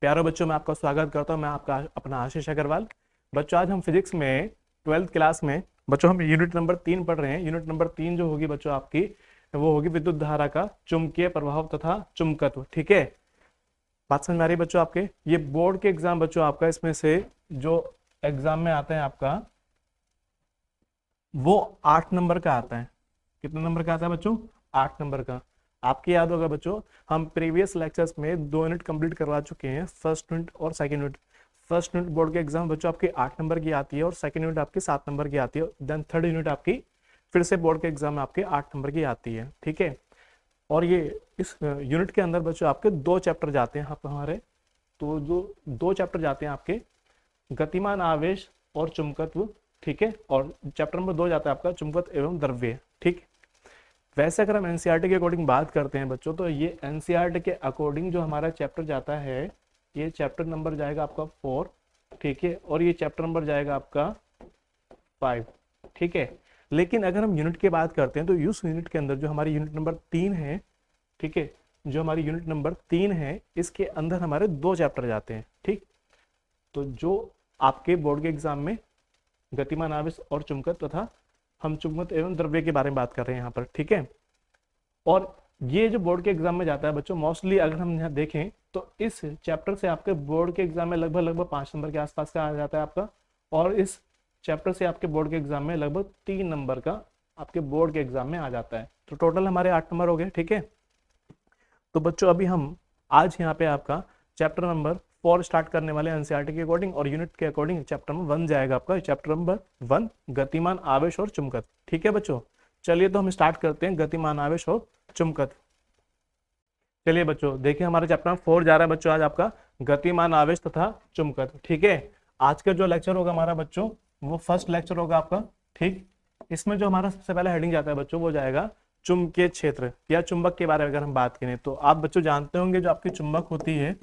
प्यारे बच्चों, मैं आपका स्वागत करता हूं। मैं आपका अपना आशीष अग्रवाल। बच्चों, आज हम फिजिक्स में 12th क्लास में बच्चों हम यूनिट नंबर 3 पढ़ रहे हैं। यूनिट नंबर 3 जो होगी बच्चों आपकी, वो होगी विद्युत धारा का चुंबकीय प्रभाव तथा चुंबकत्व। ठीक है, बात समझ में आ रही है बच्चों आपके? ये बोर्ड के एग्जाम बच्चों आपका, इसमें से जो एग्जाम में आता है आपका, वो 8 नंबर का आता है। कितने नंबर का आता है बच्चों? 8 नंबर का। आपकी याद होगा बच्चों, हम प्रीवियस लेक्चर्स में 2 यूनिट कंप्लीट करवा चुके हैं, फर्स्ट यूनिट और second unit. First unit board के एग्जाम बच्चों आपकी 8 नंबर की आती है और सेकंड यूनिट आपकी 7 नंबर की आती है। देन थर्ड यूनिट आपकी फिर से बोर्ड के एग्जाम में आपके 8 नंबर की आती है। ठीक है, और ये इस यूनिट के अंदर बच्चों आपके 2 चैप्टर जाते हैं हमारे। तो जो 2 चैप्टर जाते हैं आपके, गतिमान आवेश और चुंबकत्व। ठीक है, और चैप्टर नंबर 2 जाता है आपका चुंबकत्व एवं द्रव्य। ठीक, वैसे अगर हम एनसीईआरटी के अकॉर्डिंग बात करते हैं बच्चों, तो ये एनसीईआरटी के अकॉर्डिंग जो हमारा चैप्टर जाता है, ये चैप्टर नंबर जाएगा आपका 4। ठीक है, और ये चैप्टर नंबर जाएगा आपका 5। ठीक है, लेकिन अगर हम यूनिट की बात करते हैं तो उस यूनिट के अंदर जो हमारी यूनिट नंबर 3 है, ठीक है, जो हमारी यूनिट नंबर 3 है, इसके अंदर हमारे 2 चैप्टर जाते हैं। ठीक, तो जो आपके बोर्ड के एग्जाम में गतिमान आवेश और चुंबकत्व तथा हम चुंबकत्व एवं द्रव्य के बारे में बात कर रहे हैं यहाँ पर। ठीक है, और ये जो बोर्ड के एग्जाम में जाता है बच्चों, मोस्टली अगर हम यहाँ देखें तो इस चैप्टर से आपके बोर्ड के एग्जाम में लगभग 5 नंबर के आसपास का आ जाता है आपका, और इस चैप्टर से आपके बोर्ड के एग्जाम में लगभग 3 नंबर का आपके बोर्ड के एग्जाम में आ जाता है। तो टोटल हमारे 8 नंबर हो गए। ठीक है, तो बच्चों अभी हम आज यहाँ पे आपका चैप्टर नंबर 4 स्टार्ट करने वाले एनसीईआरटी के अकॉर्डिंग, और यूनिट के अकॉर्डिंग चैप्टर नंबर 1 जाएगा आपका, चैप्टर नंबर 1 गतिमान आवेश और चुंबकत्व। ठीक है बच्चों, चलिए तो हम स्टार्ट करते हैं गतिमान आवेश और चुंबकत्व। चलिए बच्चों, देखिए हमारा चैप्टर नंबर 4 जा रहा है बच्चों आज आपका गतिमान आवेश तथा चुंबकत्व। ठीक है, आज का जो लेक्चर होगा हमारा बच्चों, वो फर्स्ट लेक्चर होगा आपका। ठीक, इसमें जो हमारा सबसे पहला हेडिंग जाता है बच्चों, वो जाएगा चुंबकीय क्षेत्र या चुंबक के बारे में अगर हम बात करें तो। आप बच्चों जानते होंगे जो आपकी चुंबक होती है,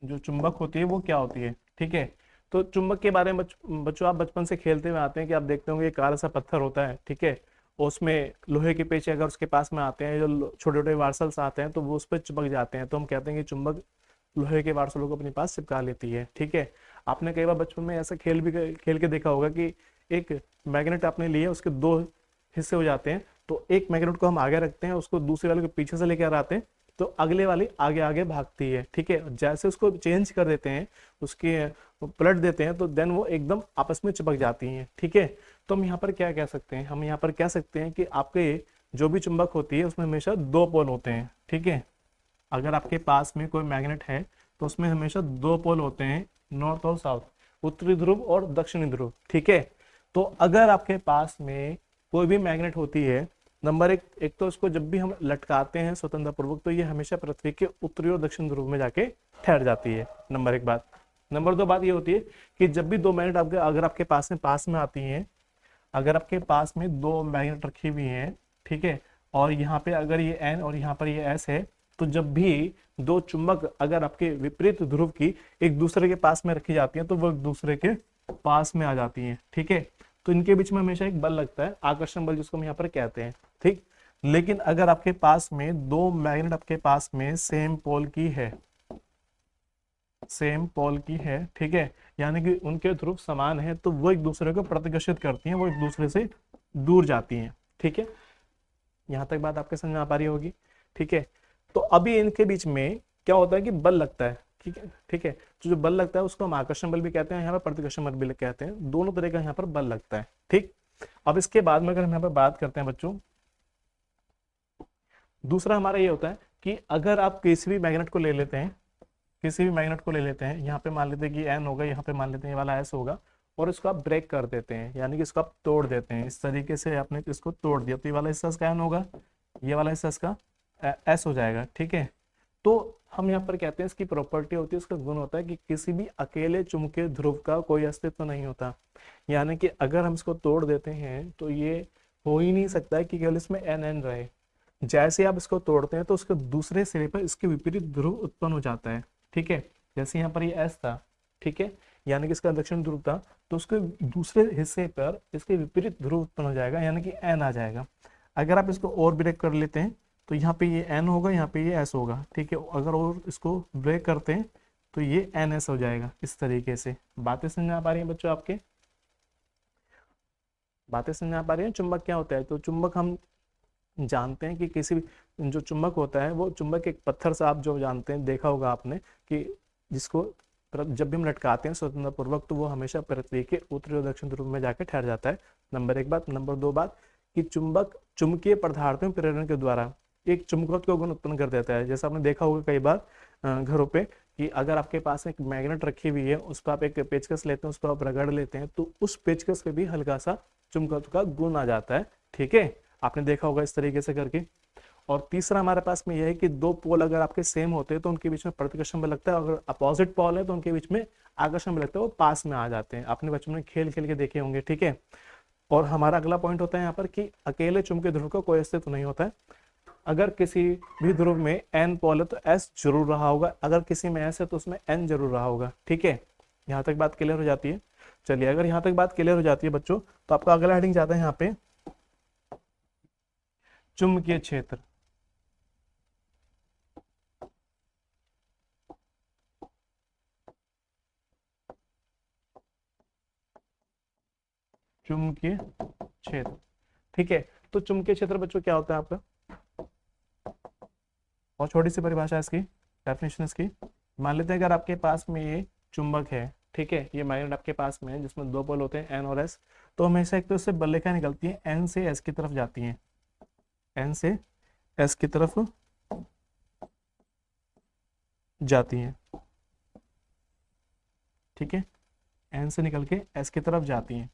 जो चुंबक होती है वो क्या होती है। ठीक है, तो चुंबक के बारे में बच्चों आप बचपन से खेलते हुए आते हैं कि आप देखते होंगे एक काला सा पत्थर होता है। ठीक है, उसमें लोहे के पेंच अगर उसके पास में आते हैं, जो छोटे छोटे वार्सल्स आते हैं, तो वो उस पर चिपक जाते हैं, तो हम कहते हैं कि चुंबक लोहे के वार्सलों को अपने पास चिपका लेती है। ठीक है, आपने कई बार बचपन में ऐसा खेल के देखा होगा कि एक मैग्नेट आपने लिए, उसके 2 हिस्से हो जाते हैं, तो एक मैग्नेट को हम आगे रखते हैं, उसको दूसरे वाले को पीछे से लेकर आते हैं, तो अगले वाली आगे आगे भागती है। ठीक है, जैसे उसको चेंज कर देते हैं, उसके पलट देते हैं, तो देन वो एकदम आपस में चिपक जाती हैं। ठीक है, तो हम यहाँ पर क्या कह सकते हैं? हम यहाँ पर कह सकते हैं कि आपके जो भी चुंबक होती है उसमें हमेशा 2 पोल होते हैं। ठीक है, अगर आपके पास में कोई मैग्नेट है तो उसमें हमेशा 2 पोल होते हैं, नॉर्थ और साउथ, उत्तरी ध्रुव और दक्षिणी ध्रुव। ठीक है, तो अगर आपके पास में कोई भी मैग्नेट होती है, नंबर एक तो इसको जब भी हम लटकाते हैं स्वतंत्र पूर्वक, तो ये हमेशा पृथ्वी के उत्तरी और दक्षिण ध्रुव में जाके ठहर जाती है। नंबर 1 बात। नंबर 2 बात ये होती है कि जब भी 2 मैग्नेट आपके अगर आपके पास में आती हैं, अगर आपके पास में 2 मैग्नेट रखी हुई हैं, ठीक है, और यहाँ पे अगर ये N और यहाँ पर ये S है, तो जब भी 2 चुंबक अगर आपके विपरीत ध्रुव की एक दूसरे के पास में रखी जाती हैं, तो वो एक दूसरे के पास में आ जाती हैं। ठीक है, तो इनके बीच में हमेशा एक बल लगता है, आकर्षण बल, जिसको हम यहाँ पर कहते हैं। ठीक, लेकिन अगर आपके पास में 2 मैग्नेट आपके पास में सेम पोल की है, सेम पोल की है, ठीक है, यानी कि उनके ध्रुव समान है, तो वो एक दूसरे को प्रतिकर्षित करती हैं, वो एक दूसरे से दूर जाती हैं। ठीक है, यहां तक बात आपके समझ में आ पा रही होगी। ठीक है, तो अभी इनके बीच में क्या होता है कि बल लगता है। ठीक है, ठीक है, तो जो बल लगता है उसको हम आकर्षण बल भी कहते हैं, यहाँ पर प्रतिकर्षण बल भी कहते हैं, दोनों तरह का यहाँ पर बल लगता है। ठीक, अब इसके बाद में अगर हम यहाँ पर बात करते हैं बच्चों, दूसरा हमारा ये होता है कि अगर आप किसी भी मैग्नेट को ले लेते हैं, किसी भी मैग्नेट को ले लेते हैं, यहाँ पे मान लेते हैं कि N होगा, यहाँ पे मान लेते हैं ये वाला S होगा, और इसको आप ब्रेक कर देते हैं, यानी कि इसको आप तोड़ देते हैं। इस तरीके से आपने इसको तोड़ दिया, तो ये वाला हिस्सा इसका N होगा, ये वाला हिस्सा इसका S हो जाएगा। ठीक है, तो हम यहाँ पर कहते हैं इसकी प्रॉपर्टी होती है, इसका गुण होता है कि किसी भी अकेले चुंबकीय ध्रुव का कोई अस्तित्व नहीं होता, यानी कि अगर हम इसको तोड़ देते हैं तो ये हो ही नहीं सकता है कि केवल इसमें N रहे। जैसे आप इसको तोड़ते हैं तो उसके दूसरे सिरे पर इसके विपरीत ध्रुव उत्पन्न हो जाता है। ठीक है, जैसे यहाँ पर ये S था, ठीक है, यानी कि इसका दक्षिण ध्रुव था, तो उसके दूसरे हिस्से पर इसके विपरीत ध्रुव उत्पन्न हो जाएगा, यानी कि N आ जाएगा। अगर आप इसको और ब्रेक कर लेते हैं तो यहाँ पे ये एन होगा, यहाँ पे ये एस होगा, ठीक है। अगर और इसको ब्रेक करते हैं तो ये एन एस हो जाएगा। इस तरीके से बातें समझ में आ पा रही हैं बच्चों आपके? बातें समझ में आ पा रही है? चुंबक क्या होता है? तो चुंबक हम जानते हैं कि किसी भी जो चुंबक होता है वो चुंबक एक पत्थर से, आप जो जानते हैं, देखा होगा आपने कि जिसको जब भी हम लटकाते हैं स्वतंत्र पूर्वक तो वो हमेशा पृथ्वी के उत्तरी और दक्षिण ध्रुव में जाकर ठहर जाता है। नंबर एक बात। नंबर दो बात कि चुंबक चुंबकीय पदार्थों में प्रेरण के द्वारा एक चुंबकत्व गुण उत्पन्न कर देता है। जैसा आपने देखा होगा कई बार घरों पे कि अगर आपके पास एक मैग्नेट रखी हुई है, उस पर आप एक पेचकस लेते हैं, उस पर आप रगड़ लेते हैं तो उस पेचकस पे भी हल्का सा चुंबकत्व का गुण आ जाता है, ठीक है। आपने देखा होगा इस तरीके से करके। और तीसरा हमारे पास में यह है कि दो पोल अगर आपके सेम होते हैं तो उनके बीच में प्रतिकर्षण बल लगता है, अगर अपोजिट पोल है तो उनके बीच में आकर्षण बल लगता है, वो पास में आ जाते हैं। आपने बचपन में खेल खेल के देखे होंगे, ठीक है। और हमारा अगला पॉइंट होता है यहाँ पर कि अकेले चुंबकीय ध्रुव का कोई अस्तित्व नहीं होता है। अगर किसी भी ध्रुव में एन पोल है तो एस जरूर रहा होगा, अगर किसी में एस है तो उसमें एन जरूर रहा होगा, ठीक है। यहाँ तक बात क्लियर हो जाती है? चलिए, अगर यहाँ तक बात क्लियर हो जाती है बच्चों तो आपका अगला हेडिंग जाता है यहाँ पे चुंबकीय क्षेत्र। चुंबकीय क्षेत्र, ठीक है। तो चुंबकीय क्षेत्र बच्चों क्या होता है आपका? और छोटी सी परिभाषा इसकी, डेफिनेशन इसकी। मान लेते हैं अगर आपके पास में ये चुंबक है, ठीक है, ये मैग्नेट आपके पास में है जिसमें दो पोल होते हैं एन और एस, तो हमेशा एक तो इससे बल रेखा निकलती है, एन से एस की तरफ जाती है, एन से एस की तरफ जाती है, ठीक है। एन से निकल के एस की तरफ जाती हैं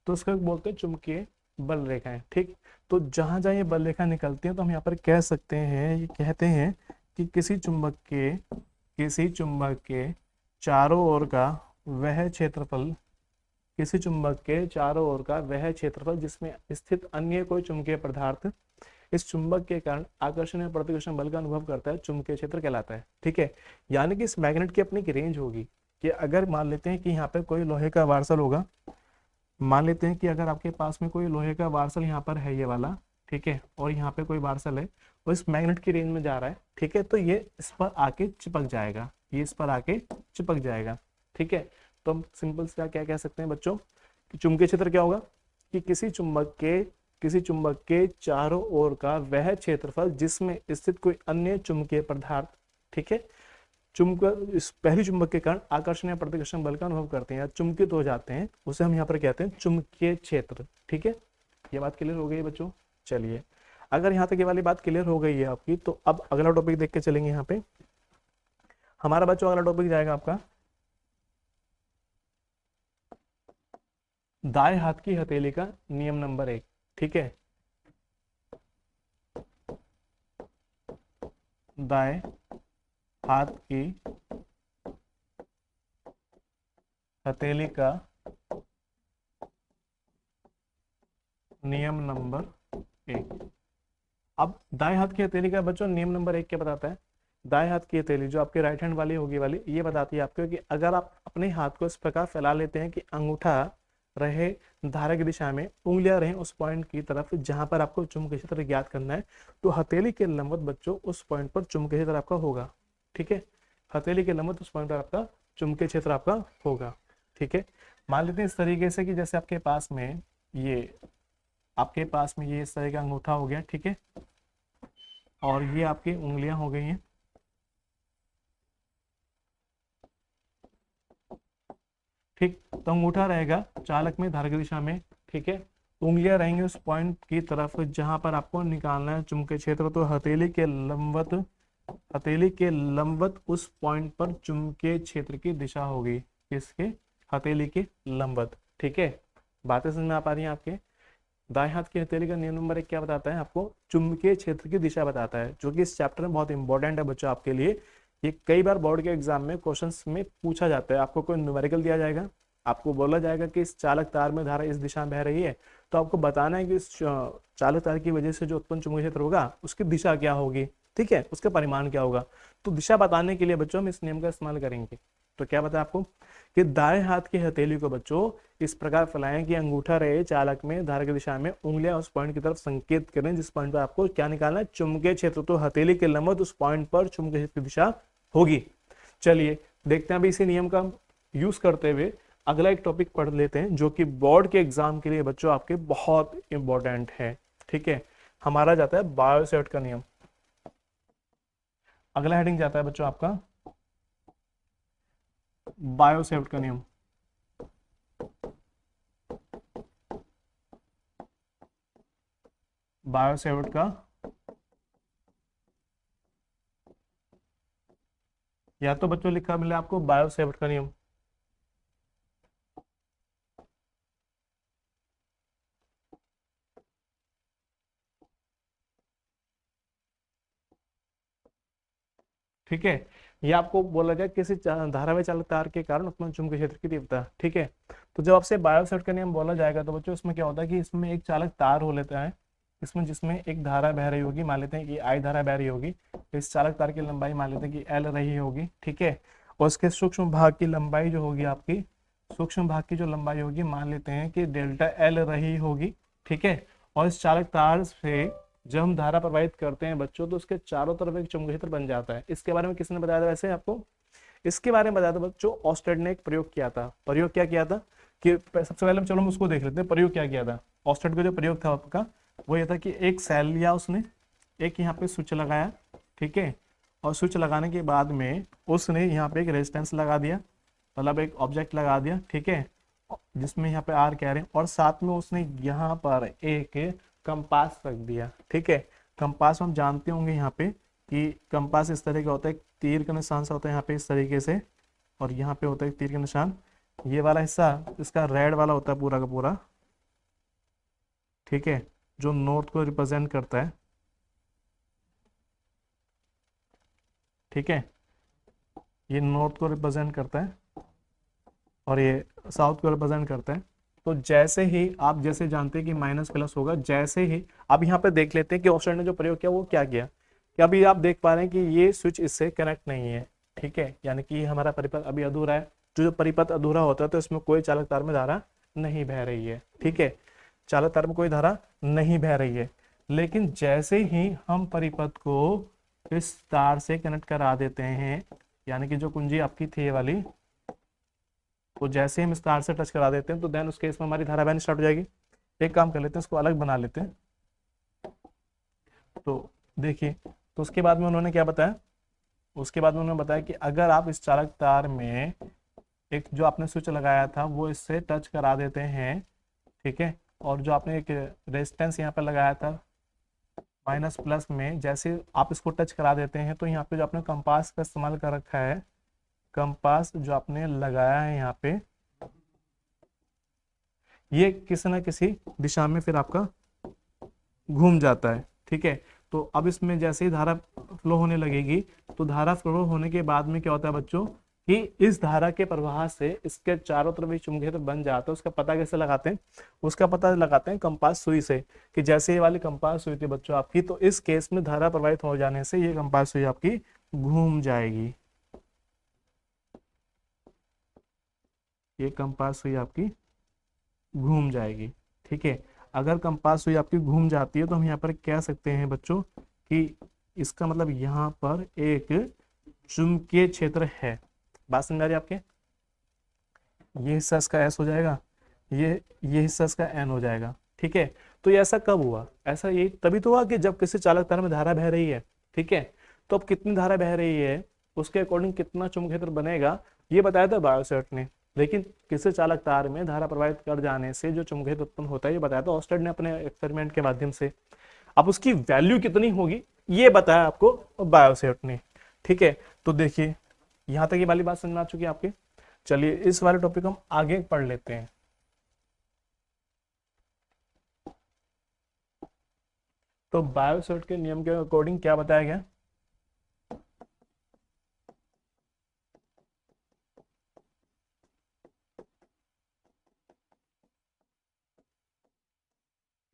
तो उसको बोलते हैं चुंबकीय बल रेखाएं, ठीक। तो जहां जहां ये बल रेखा निकलती है तो हम यहाँ पर कह सकते हैं, ये कहते हैं कि किसी चुंबक के चारों ओर का वह क्षेत्रफल, किसी चुंबक के चारों ओर का वह क्षेत्रफल जिसमें स्थित अन्य कोई चुंबकीय पदार्थ इस चुंबक के कारण आकर्षण या प्रतिकर्षण बल का अनुभव करता है, चुंबकीय क्षेत्र कहलाता है, ठीक है। यानी कि इस मैग्नेट की अपनी एक रेंज होगी कि अगर मान लेते हैं कि यहाँ पे कोई लोहे का वार्सल होगा, मान लेते हैं कि अगर आपके पास में कोई लोहे का वार्सल यहाँ पर है ये वाला, ठीक है, और यहाँ पे कोई वार्सल है वो इस मैग्नेट की रेंज में जा रहा है, ठीक है, तो ये इस पर आके चिपक जाएगा, ये इस पर आके चिपक जाएगा, ठीक है। तो हम सिंपल से क्या कह सकते हैं बच्चों कि चुंबकीय क्षेत्र क्या होगा कि किसी चुंबक के चारों ओर का वह क्षेत्रफल जिसमें स्थित कोई अन्य चुंबकीय पदार्थ, ठीक है, इस पहली चुंबक के कारण आकर्षण या प्रतिकर्षण बल का अनुभव करते हैं या चुंबकित हो जाते हैं, उसे हम यहाँ पर कहते हैं चुंबकीय क्षेत्र, ठीक है। ये बात क्लियर हो गई है बच्चों? चलिए, अगर यहाँ तक ये वाली बात क्लियर हो गई है आपकी तो अब अगला टॉपिक देख के चलेंगे। यहाँ पे हमारा बच्चों अगला टॉपिक जाएगा आपका दाएं हाथ की हथेली का नियम नंबर 1, ठीक है। दाएं हाथ की हथेली का नियम नंबर 1। अब दाएं हाथ की हथेली का बच्चों नियम नंबर 1 क्या बताता है? दाएं हाथ की हथेली जो आपके राइट हैंड वाली होगी वाली, ये बताती है आपको कि अगर आप अपने हाथ को इस प्रकार फैला लेते हैं कि अंगूठा रहे धारा की दिशा में, उंगलियां रहें उस पॉइंट की तरफ जहां पर आपको चुंबकीय क्षेत्र ज्ञात करना है, तो हथेली के लंबवत बच्चों उस पॉइंट पर चुंबकीय क्षेत्र आपका होगा, ठीक है। हथेली के लंबवत उस पॉइंट पर आपका चुंबकीय क्षेत्र आपका होगा, ठीक है। मान लेते हैं इस तरीके से कि जैसे आपके पास में ये इस तरह का अंगूठा हो गया, ठीक है, और ये आपकी उंगलियां हो गई हैं, ठीक। तो अंगूठा रहेगा चालक में धारा की दिशा में, ठीक है, उंगलियां रहेंगी उस पॉइंट की तरफ जहां पर आपको निकालना है चुंबकीय क्षेत्र, तो हथेली के लंबवत उस पॉइंट पर चुंबकीय क्षेत्र की दिशा होगी, किसके? हथेली के लंबवत, ठीक है। बातें समझ में आ पा रही हैं आपके? दाएं हाथ की हथेली का नियम नंबर 1 क्या बताता है? आपको चुंबकीय क्षेत्र की दिशा बताता है, जो कि इस चैप्टर में बहुत इंपॉर्टेंट है बच्चों आपके लिए। ये कई बार बोर्ड के एग्जाम में क्वेश्चंस में पूछा जाता है। आपको कोई न्यूमेरिकल दिया जाएगा, आपको बोला जाएगा कि इस चालक तार में धारा इस दिशा में बह रही है, तो आपको बताना है कि इस चालक तार की वजह से जो उत्पन्न चुंबकीय क्षेत्र होगा उसकी दिशा क्या होगी, ठीक है, उसका परिमाण क्या होगा। तो दिशा बताने के लिए बच्चों हम इस नियम का इस्तेमाल करेंगे, तो क्या बताया आपको कि दाएं हाथ की हथेली को बच्चों इस प्रकार फैलाएं कि अंगूठा रहे चालक में, धारा की दिशा में, उंगलियां उस पॉइंट की तरफ संकेत करें जिस पॉइंट पर आपको क्या निकालना है, चुंबकीय क्षेत्र। तो हथेली के लंबवत उस पॉइंट पर चुंबकीय क्षेत्र की दिशा होगी। चलिए देखते हैं अभी इसी नियम का यूज करते हुए अगला एक टॉपिक पढ़ लेते हैं जो कि बोर्ड के एग्जाम के लिए बच्चों आपके बहुत इंपॉर्टेंट है। ठीक है, हमारा जाता है बायोसेफ्ट का नियम। अगला हेडिंग जाता है बच्चों आपका बायोसेफ्ट का नियम। बायोसेफ्ट का या तो बच्चों लिखा मिले आपको बायोसेफ्ट का नियम, ठीक है, ये आपको बोला जाए किसी धारावाही चालक तार के कारण उत्पन्न चुंबकीय क्षेत्र की तीव्रता। ठीक है, तो जब आपसे बायोसेफ्ट का नियम बोला जाएगा तो बच्चों इसमें क्या होता है कि इसमें एक चालक तार हो लेता है, इसमें जिसमें एक धारा बह रही होगी, मान लेते हैं कि आई धारा बह रही होगी, इस चालक तार की लंबाई मान लेते हैं कि एल रही होगी। ठीक है, और उसके सूक्ष्म भाग की लंबाई जो होगी आपकी, सूक्ष्म भाग की जो लंबाई होगी मान लेते हैं कि डेल्टा एल रही होगी। ठीक है, और इस चालक तार से जब हम धारा प्रवाहित करते हैं बच्चों तो उसके चारों तरफ एक चुंबकीय क्षेत्र बन जाता है। इसके बारे में किसने बताया था वैसे आपको? इसके बारे में बताया था बच्चों ऑस्टेड ने एक प्रयोग किया था। प्रयोग क्या किया था कि सबसे पहले चलो हम उसको देख लेते हैं, प्रयोग क्या किया था। ऑस्टेड का जो प्रयोग था आपका वो ये था कि एक सेल लिया उसने, एक यहाँ पे स्विच लगाया, ठीक है, और स्विच लगाने के बाद में उसने यहाँ पे एक रेजिस्टेंस लगा दिया, मतलब एक ऑब्जेक्ट लगा दिया, ठीक है, जिसमें यहाँ पे आर कह रहे हैं, और साथ में उसने यहाँ पर एक कंपास रख दिया। ठीक है, कंपास हम जानते होंगे यहाँ पे कि कंपास इस तरह का होता है, तीर का निशान सा होता है यहाँ पे इस तरीके से, और यहाँ पे होता है तीर का निशान, ये वाला हिस्सा इसका रेड वाला होता है पूरा का पूरा, ठीक है, जो नॉर्थ को रिप्रेजेंट करता है। ठीक है, ये नॉर्थ को रिप्रेजेंट करता है और ये साउथ को रिप्रेजेंट करता है। तो जैसे ही आप जैसे जानते हैं कि माइनस प्लस होगा, जैसे ही अब यहाँ पे देख लेते हैं कि ऑप्शन ने जो प्रयोग किया वो क्या किया, कि अभी आप देख पा रहे हैं कि ये स्विच इससे कनेक्ट नहीं है। ठीक है, यानी कि हमारा परिपथ अभी अधूरा है। जो परिपथ अधूरा होता है तो इसमें कोई चालक तार में धारा नहीं बह रही है। ठीक है, चालक तार में कोई धारा नहीं बह रही है, लेकिन जैसे ही हम परिपथ को इस तार से कनेक्ट करा देते हैं, यानी कि जो कुंजी आपकी थी ये वाली, तो जैसे ही हम इस तार से टच करा देते हैं तो देन उस केस में हमारी धारा बहनी स्टार्ट हो जाएगी। एक काम कर लेते हैं, इसको अलग बना लेते हैं। तो देखिए, तो उसके बाद में उन्होंने क्या बताया, उसके बाद में उन्होंने बताया कि अगर आप इस चालक तार में एक जो आपने स्विच लगाया था वो इससे टच करा देते हैं, ठीक है, और जो आपने एक रेजिस्टेंस यहाँ पर लगाया था माइनस प्लस में, जैसे आप इसको टच करा देते हैं तो यहाँ पे जो आपने कंपास का इस्तेमाल कर रखा है, कंपास जो आपने लगाया है यहाँ पे, ये किसी ना किसी दिशा में फिर आपका घूम जाता है। ठीक है, तो अब इसमें जैसे ही धारा फ्लो होने लगेगी तो धारा फ्लो होने के बाद में क्या होता है बच्चों कि इस धारा के प्रवाह से इसके चारों तरफ एक चुंबकीय क्षेत्र बन जाता है। उसका पता कैसे लगाते हैं? उसका पता लगाते हैं कंपास सुई से, कि जैसे ये वाली कंपास सुई थी बच्चों आपकी, तो इस केस में धारा प्रवाहित हो जाने से ये कंपास सुई आपकी घूम जाएगी, ये कंपास सुई आपकी घूम जाएगी। ठीक है, अगर कंपास सुई आपकी घूम जाती है तो हम यहाँ पर कह सकते हैं बच्चों कि इसका मतलब यहाँ पर एक चुंबकीय क्षेत्र है। बात समझ आ रही है आपके? ये हिस्सा इसका एस हो जाएगा, ये हिस्सा इसका एन हो जाएगा। ठीक है, तो ये ऐसा कब हुआ? ऐसा ये तभी तो हुआ कि जब किसी चालक तार में धारा बह रही है। ठीक है, तो अब कितनी धारा बह रही है उसके अकॉर्डिंग कितना चुंबकीय क्षेत्र बनेगा ये बताया था बायोसेफ्ट ने। लेकिन किसी चालक तार में धारा प्रवाहित कर जाने से जो चुंबकीय क्षेत्र उत्पन्न होता है ये बताया था ऑस्टेड ने अपने एक्सपेरिमेंट के माध्यम से। अब उसकी वैल्यू कितनी होगी ये बताया आपको बायोसेफ्ट ने। ठीक है, तो देखिए यहां तक ये वाली बात समझ में आ चुकी है आपके। चलिए इस वाले टॉपिक हम आगे पढ़ लेते हैं। तो बायोसेफ्ट के नियम के अकॉर्डिंग क्या बताया गया?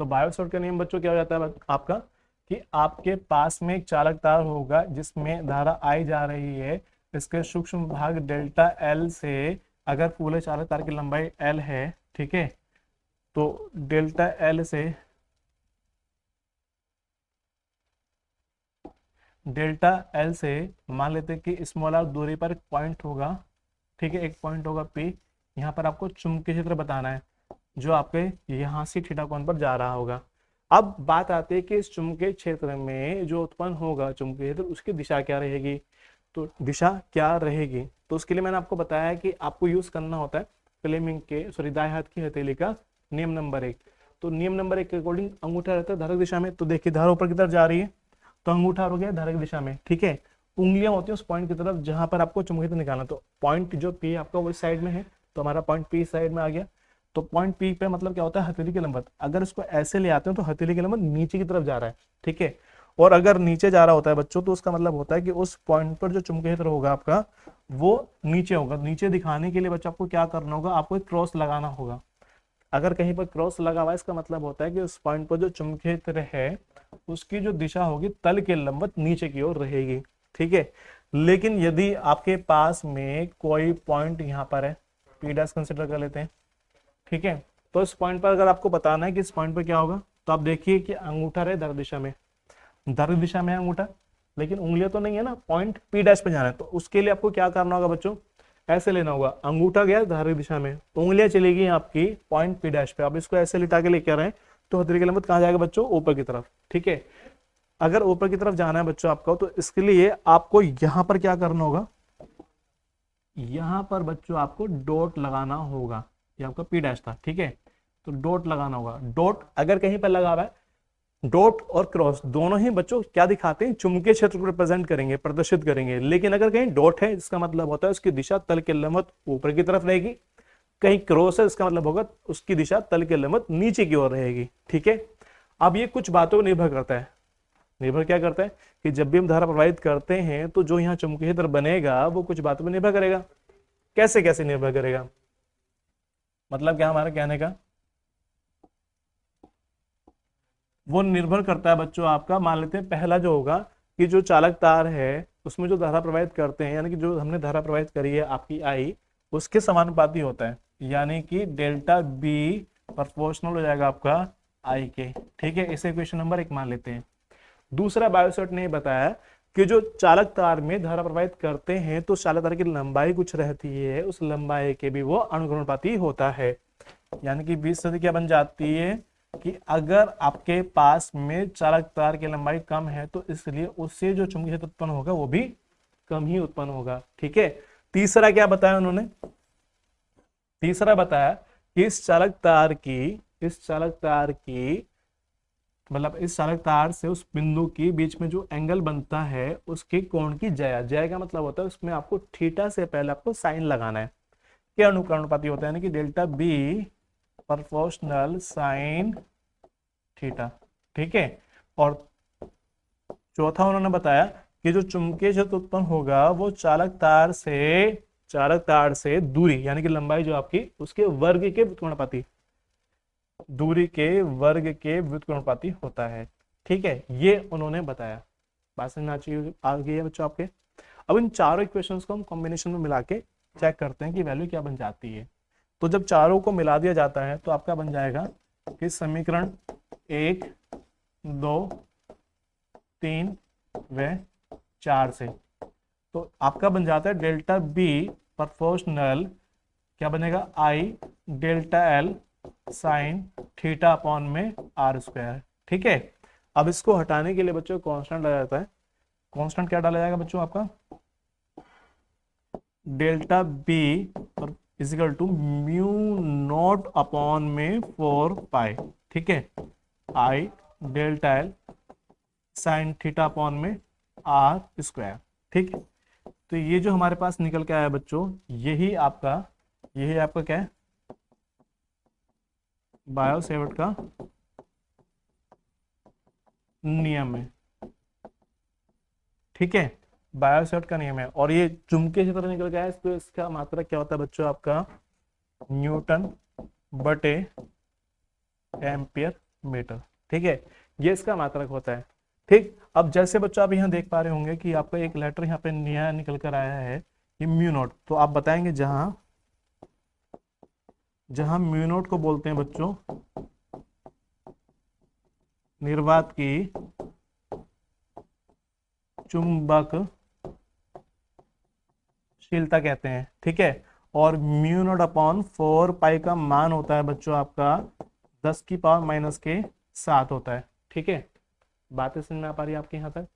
तो बायोसेफ्ट का नियम बच्चों क्या हो जाता है आपका कि आपके पास में एक चालक तार होगा जिसमें धारा आई जा रही है, इसके सूक्ष्म भाग डेल्टा एल से, अगर पूरे चालक तार की लंबाई एल है, ठीक है, तो डेल्टा एल से मान लेते हैं कि स्मॉल आर दूरी पर एक पॉइंट होगा, ठीक है, एक पॉइंट होगा पी। यहाँ पर आपको चुंबकीय क्षेत्र बताना है जो आपके यहाँ से थीटा कोण पर जा रहा होगा। अब बात आती है कि इस चुंबकीय क्षेत्र में जो उत्पन्न होगा चुंबकीय क्षेत्र, उसकी दिशा क्या रहेगी। तो दिशा क्या रहेगी, तो उसके लिए मैंने आपको बताया कि आपको यूज करना होता है फ्लेमिंग के दाएं हाथ की हथेली का नियम नंबर 1। तो नियम नंबर 1 के अकॉर्डिंग अंगूठा रहता है धारक दिशा में, तो देखिए धारा ऊपर की तरफ जा रही है तो अंगूठा हो गया धारक दिशा में, ठीक है। उंगलियां होती है उस पॉइंट की तरफ जहां पर आपको चुंबकीय क्षेत्र निकालना, तो पॉइंट जो पी आपका वो साइड में है, तो हमारा पॉइंट पी साइड में आ गया। तो पॉइंट पी पे मतलब क्या होता है, हथेली के लंबवत। अगर इसको ऐसे ले आते हैं तो हथेली के लंबवत नीचे की तरफ जा रहा है, ठीक है। और अगर नीचे जा रहा होता है बच्चों, तो उसका मतलब होता है कि उस पॉइंट पर जो चुंबकीय क्षेत्र होगा आपका वो नीचे होगा। नीचे दिखाने के लिए बच्चों आपको क्या करना होगा, आपको एक क्रॉस लगाना होगा। अगर कहीं पर क्रॉस लगा हुआ है, इसका मतलब होता है कि उस पॉइंट पर जो चुंबकीय क्षेत्र है उसकी जो दिशा होगी तल के लंबवत नीचे की ओर रहेगी, ठीक है। लेकिन यदि आपके पास में कोई पॉइंट यहाँ पर है, पी डैश कंसिडर कर लेते हैं, ठीक है, तो इस पॉइंट पर अगर आपको बताना है कि इस पॉइंट पर क्या होगा, तो आप देखिए कि अंगूठा रहे धारक दिशा में, धारक दिशा में है अंगूठा, लेकिन उंगलियां तो नहीं है ना, पॉइंट पी डैश पे जाना है। तो उसके लिए आपको क्या करना होगा बच्चों, ऐसे लेना होगा, अंगूठा गया धारक दिशा में तो उंगलियां चलेगी आपकी पॉइंट पी डैश पे। आप इसको ऐसे लिटा के लेके आ रहे हैं तो हथेली के लंबवत कहाँ जाएगा बच्चों, ऊपर की तरफ, ठीक है। अगर ऊपर की तरफ जाना है बच्चों आपको, तो इसके लिए आपको यहां पर क्या करना होगा, यहां पर बच्चों आपको डॉट लगाना होगा। ये आपका पी डैश था, ठीक है, तो डॉट लगाना होगा। डॉट अगर कहीं पर लगा हुआ है, डॉट और क्रॉस दोनों ही बच्चों क्या दिखाते हैं, चुंबकीय क्षेत्र को रिप्रेजेंट करेंगे, प्रदर्शित करेंगे। लेकिन अगर कहीं डॉट है, इसका मतलब होता है उसकी दिशा तल के लंबवत ऊपर की तरफ रहेगी। कहीं क्रॉस है, इसका मतलब होगा उसकी दिशा तल के लंबवत नीचे की ओर रहेगी, ठीक है। अब ये कुछ बातों पर निर्भर करता है, निर्भर क्या करता है कि जब भी हम धारा प्रवाहित करते हैं तो जो यहाँ चुंबकीय क्षेत्र बनेगा वो कुछ बातों पर निर्भर करेगा। कैसे कैसे निर्भर करेगा, मतलब क्या हमारा कहने का, वो निर्भर करता है बच्चों आपका, मान लेते हैं पहला जो होगा कि जो चालक तार है उसमें जो धारा प्रवाहित करते हैं, यानी कि जो हमने धारा प्रवाहित करी है आपकी आई, उसके समानुपाती होता है, यानी कि डेल्टा बी प्रोपोर्शनल हो जाएगा आपका आई के, ठीक है। इसे इक्वेशन नंबर 1 मान लेते हैं। दूसरा बायोसर्ट ने बताया कि जो चालक तार में धारा प्रवाहित करते हैं तो चालक तार की लंबाई कुछ रहती है, उस लंबाई के भी वो अनुक्रमणपाती होता है। यानी कि 20 सदी क्या बन जाती है कि अगर आपके पास में चालक तार की लंबाई कम है तो इसलिए उससे जो चुंबकीय क्षेत्र उत्पन्न होगा वो भी कम ही उत्पन्न होगा, ठीक है। तीसरा क्या बताया उन्होंने, तीसरा बताया कि इस चालक तार की मतलब इस चालक तार से उस बिंदु के बीच में जो एंगल बनता है उसके कोण की जया, जया का मतलब होता है उसमें आपको थीटा से पहले आपको साइन लगाना है, क्या अनुक्रमणपाती होता है, यानी कि delta B proportional sine theta, ठीक है। और चौथा उन्होंने बताया कि जो चुंबकीय क्षेत्र उत्पन्न होगा वो चालक तार से दूरी यानी कि लंबाई जो आपकी उसके वर्ग के व्युत्क्रमणपाती, दूरी के वर्ग के व्युत्क्रमणपाती होता है, ठीक है। ये उन्होंने बताया, बात समझ आ गई है बच्चों आपके। अब इन चारों इक्वेशंस को हम कॉम्बिनेशन में मिला के चेक करते हैं कि वैल्यू क्या बन जाती है। तो जब चारों को मिला दिया जाता है तो आपका बन जाएगा कि समीकरण 1, 2, 3 व 4 से, तो आपका बन जाता है डेल्टा बी प्रोपोर्शनल क्या बनेगा, I delta L sine theta upon में आर स्क्वायर, ठीक है। अब इसको हटाने के लिए बच्चों कांस्टेंट डाला जाता है। कांस्टेंट क्या डाला जाएगा बच्चों आपका, delta B equal to mu not upon में 4 पाई, ठीक है, I delta L sine theta upon में आर स्क्वायर, ठीक है। तो ये जो हमारे पास निकल के आया बच्चों, यही आपका क्या है, बायोसेवर्ट का नियम है, ठीक है, बायोसेवर्ट का नियम है। और ये चुंबकीय क्षेत्र निकल गया है, तो इसका मात्रक क्या होता है बच्चों आपका, न्यूटन बटे एम्पियर मीटर, ठीक है, ये इसका मात्रक होता है। ठीक, अब जैसे बच्चों आप यहाँ देख पा रहे होंगे कि आपका एक लेटर यहाँ पे नया निकल कर आया है, ये म्यू नॉट। तो आप बताएंगे जहां जहां म्यू नॉट को बोलते हैं बच्चों निर्वात की चुंबकशीलता कहते हैं, ठीक है। और म्यू नॉट अपॉन 4 पाई का मान होता है बच्चों आपका 10⁻⁻7 होता है, ठीक है। बातें समझ में आ पा रही है आपके यहाँ तक?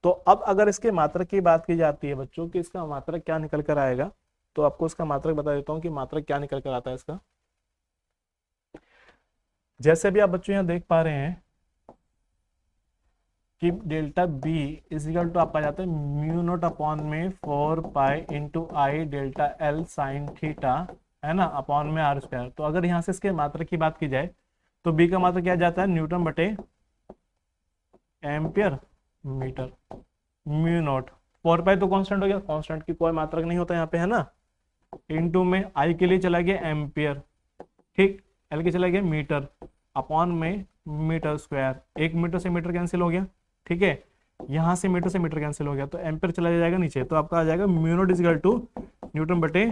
तो अब अगर इसके मात्रक की बात की जाती है बच्चों कि इसका मात्रक क्या निकल कर आएगा, तो आपको इसका मात्रक बता देता हूँ कि मात्रक क्या निकल कर आता है इसका। जैसे भी आप बच्चों यहाँ देख पा रहे हैं कि डेल्टा बी इजिकल टू आपका जाता है म्यू नॉट अपॉन में 4 pi delta L sine theta, है ना, अपॉन में आर स्क्वायर। तो अगर यहाँ से इसके मात्रक की बात की जाए तो बी का मात्रक क्या जाता है, न्यूटन बटे एम्पियर मीटर। म्यू नॉट 4 पाई तो कांस्टेंट हो गया, कांस्टेंट की कोई मात्रक नहीं होता यहाँ पे, है ना। इनटू में आई के लिए चला गया एम्पियर, ठीक, एल के चला गया मीटर, अपॉन में मीटर स्क्वायर। 1 मीटर से मीटर कैंसिल हो गया, ठीक है। यहां से मीटर कैंसिल हो गया तो एम्पियर चला जाएगा नीचे, तो आपका आ जाएगा mu naught is equal to newton बटे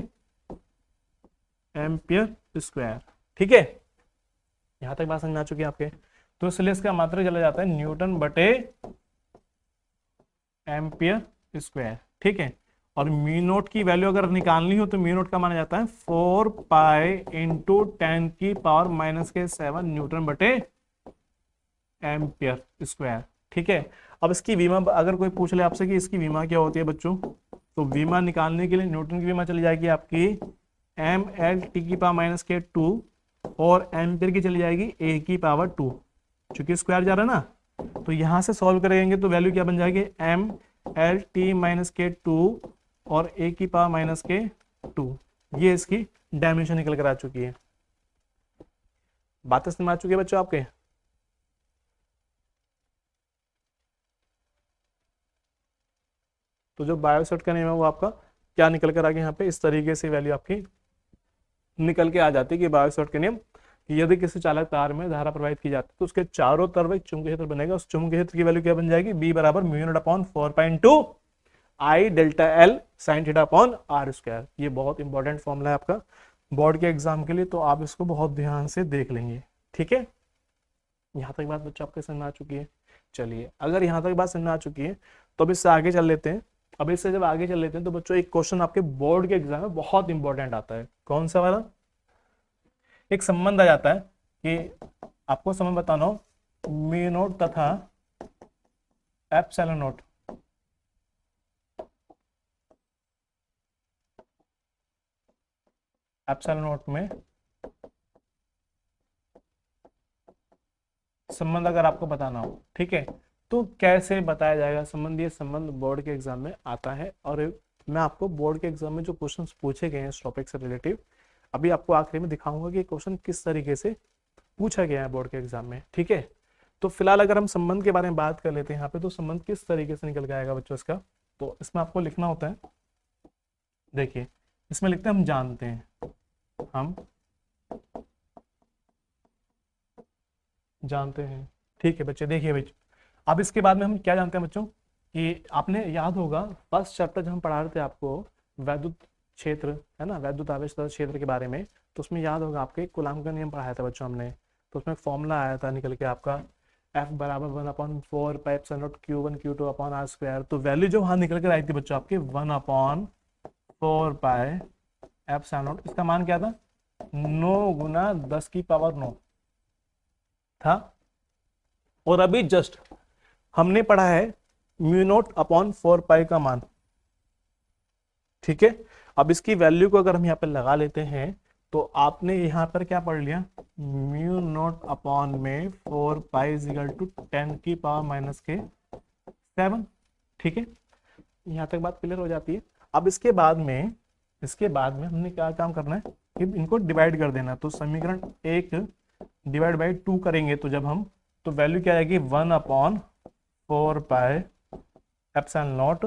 एम्पियर स्क्वायर, ठीक है। यहां तक बात समझ में आ चुकी है आपके? तो इसलिए इसका मात्रक चला जाता है न्यूटन बटे एम्पियर स्क्वायर, ठीक है। और म्यू नॉट की वैल्यू अगर निकालनी हो तो म्यू नॉट का माना जाता है 4 पाई इंटू 10⁻⁻7 न्यूटन बटे एम्पियर स्क्वायर, ठीक है। अब इसकी विमा अगर कोई पूछ ले आपसे कि इसकी विमा क्या होती है बच्चों, तो विमा निकालने के लिए न्यूटन की विमा चली जाएगी आपकी mL/-2 और एम्पियर की चली जाएगी a⁻², चूंकि स्क्वायर जा रहा है ना, तो यहां से सॉल्व करेंगे तो वैल्यू क्या बन जाएगी, mL/-2 और a⁻²। ये इसकी डायमेंशन निकल कर आ चुकी है। बातें समझ में आ चुकी है बच्चों आपके? तो जो बायोसेट का नेम है वो आपका क्या निकल कर आ गया, यहाँ पे इस तरीके से वैल्यू आपकी निकल के आ जाती है कि बायोसेट के नियम कि यदि किसी चालक तार में धारा प्रवाहित की जाती है तो उसके चारों तरफ एक चुंबकीय क्षेत्र बनेगा। उस चुंबकीय क्षेत्र की वैल्यू क्या बन जाएगी, बी बराबर mu not upon 4 I delta L sine theta upon R square. ये बहुत इंपॉर्टेंट फॉर्मूला है आपका बोर्ड के एग्जाम के लिए, तो आप इसको बहुत ध्यान से देख लेंगे, ठीक है। यहाँ तक बात बच्चों आपके समझ में आ चुकी है? चलिए, अगर यहाँ तक बात समझ में आ चुकी है तो अब इससे आगे चल लेते हैं। अब इससे जब आगे चल लेते हैं तो बच्चों एक क्वेश्चन आपके बोर्ड के एग्जाम में बहुत इंपॉर्टेंट आता है। कौन सा वाला? एक संबंध आ जाता है कि आपको संबंध बताना हो म्यू नॉट तथा एप्सिलॉन नॉट, एप्सिलॉन नॉट में संबंध अगर आपको बताना हो, ठीक है, तो कैसे बताया जाएगा संबंध? ये संबंध बोर्ड के एग्जाम में आता है और मैं आपको बोर्ड के एग्जाम में जो क्वेश्चंस पूछे गए हैं इस टॉपिक से रिलेटिव अभी आपको आखिरी में दिखाऊंगा कि क्वेश्चन किस तरीके से पूछा गया है बोर्ड के एग्जाम में, ठीक है। तो फिलहाल अगर हम संबंध के बारे में बात कर लेते हैं यहाँ पे, तो संबंध किस तरीके से निकल के आएगा बच्चों इसका, तो इसमें आपको लिखना होता है, देखिए इसमें लिखते हैं हम जानते हैं, हम जानते हैं, ठीक है बच्चे। देखिए बच्चों, अब इसके बाद में हम क्या जानते हैं बच्चों कि आपने याद होगा फर्स्ट चैप्टर जब हम पढ़ा रहे थे आपको वैद्युत क्षेत्र, है ना, वैद्युत आवेश क्षेत्र के बारे में, तो उसमें याद होगा आपके कूलॉम का नियम पढ़ाया था बच्चों हमने। तो उसमें फॉर्मूला आया था निकल के आपका F बराबर 1/4 pi epsilon not Q1 Q2 upon R square. तो वैल्यू जो वहां निकल कर आई थी बच्चों आपके 1/4 पाई एप्सिलॉन नॉट, इसका मान क्या था, 9 गुना 10⁻9 था। और अभी जस्ट हमने पढ़ा है म्यू नॉट अपॉन 4 पाई का मान, ठीक है। अब इसकी वैल्यू को अगर हम यहाँ पे लगा लेते हैं तो आपने यहाँ पर क्या पढ़ लिया, म्यू नॉट अपॉन में 4 पाई इजिकल टू 10⁻⁻7, ठीक है। यहाँ तक बात क्लियर हो जाती है। अब इसके बाद में हमने क्या काम करना है कि इनको डिवाइड कर देना। तो समीकरण 1 डिवाइड बाई 2 करेंगे तो जब हम, तो वैल्यू क्या आएगी 1/4 पाई एप्सिलॉन नॉट,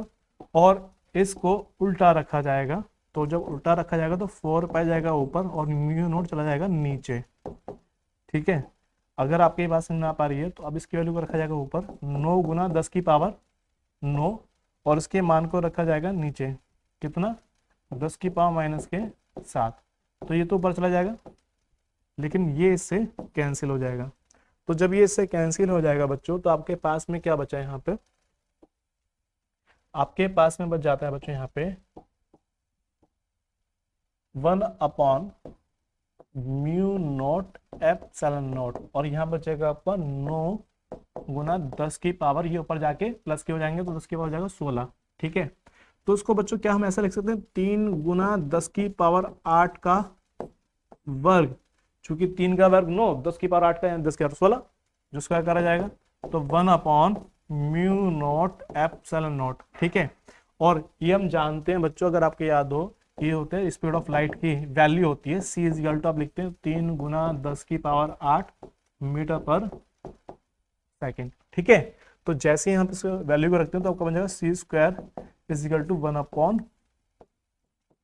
और इसको उल्टा रखा जाएगा। तो जब उल्टा रखा जाएगा तो 4 पाई जाएगा ऊपर और म्यू नॉट चला जाएगा नीचे, ठीक है। अगर आपके पास ना पा रही है तो अब इसकी वैल्यू को रखा जाएगा ऊपर, 9 गुना 10 की पावर 9, और इसके मान को रखा जाएगा नीचे, कितना, 10 की पावर माइनस के 7। तो ये तो ऊपर चला जाएगा, लेकिन ये इससे कैंसिल हो जाएगा। तो जब ये इससे कैंसिल हो जाएगा बच्चों, तो आपके पास में क्या बचा है यहाँ पे, आपके पास में बच जाता है बच्चों यहाँ पे 1 म्यू नॉट एप्सिलॉन नॉट, और यहाँ बचेगा आपका 9 गुना 10 की पावर, ये ऊपर जाके प्लस के हो जाएंगे तो 10 की पावर हो जाएगा 16। ठीक है, तो उसको बच्चों क्या हम ऐसा लिख सकते हैं, 3 गुना 10 की पावर 8 का वर्ग, चूंकि 3 का वर्ग 9, 10 की पावर 8 का 10 की पावर 16, जो स्क्वायर करा जाएगा, तो 1 म्यू नॉट एप्सिलॉन नॉट। ठीक है, और ये हम जानते हैं बच्चों, अगर आपको याद हो, ये होते हैं स्पीड ऑफ लाइट की वैल्यू होती है c इज इक्वल टू, आप लिखते हैं 3 गुना 10 की पावर 8 मीटर पर सेकेंड। ठीक है, तो जैसे यहाँ पे वैल्यू को रखते हैं तो आपका बन जाएगा c square is equal to 1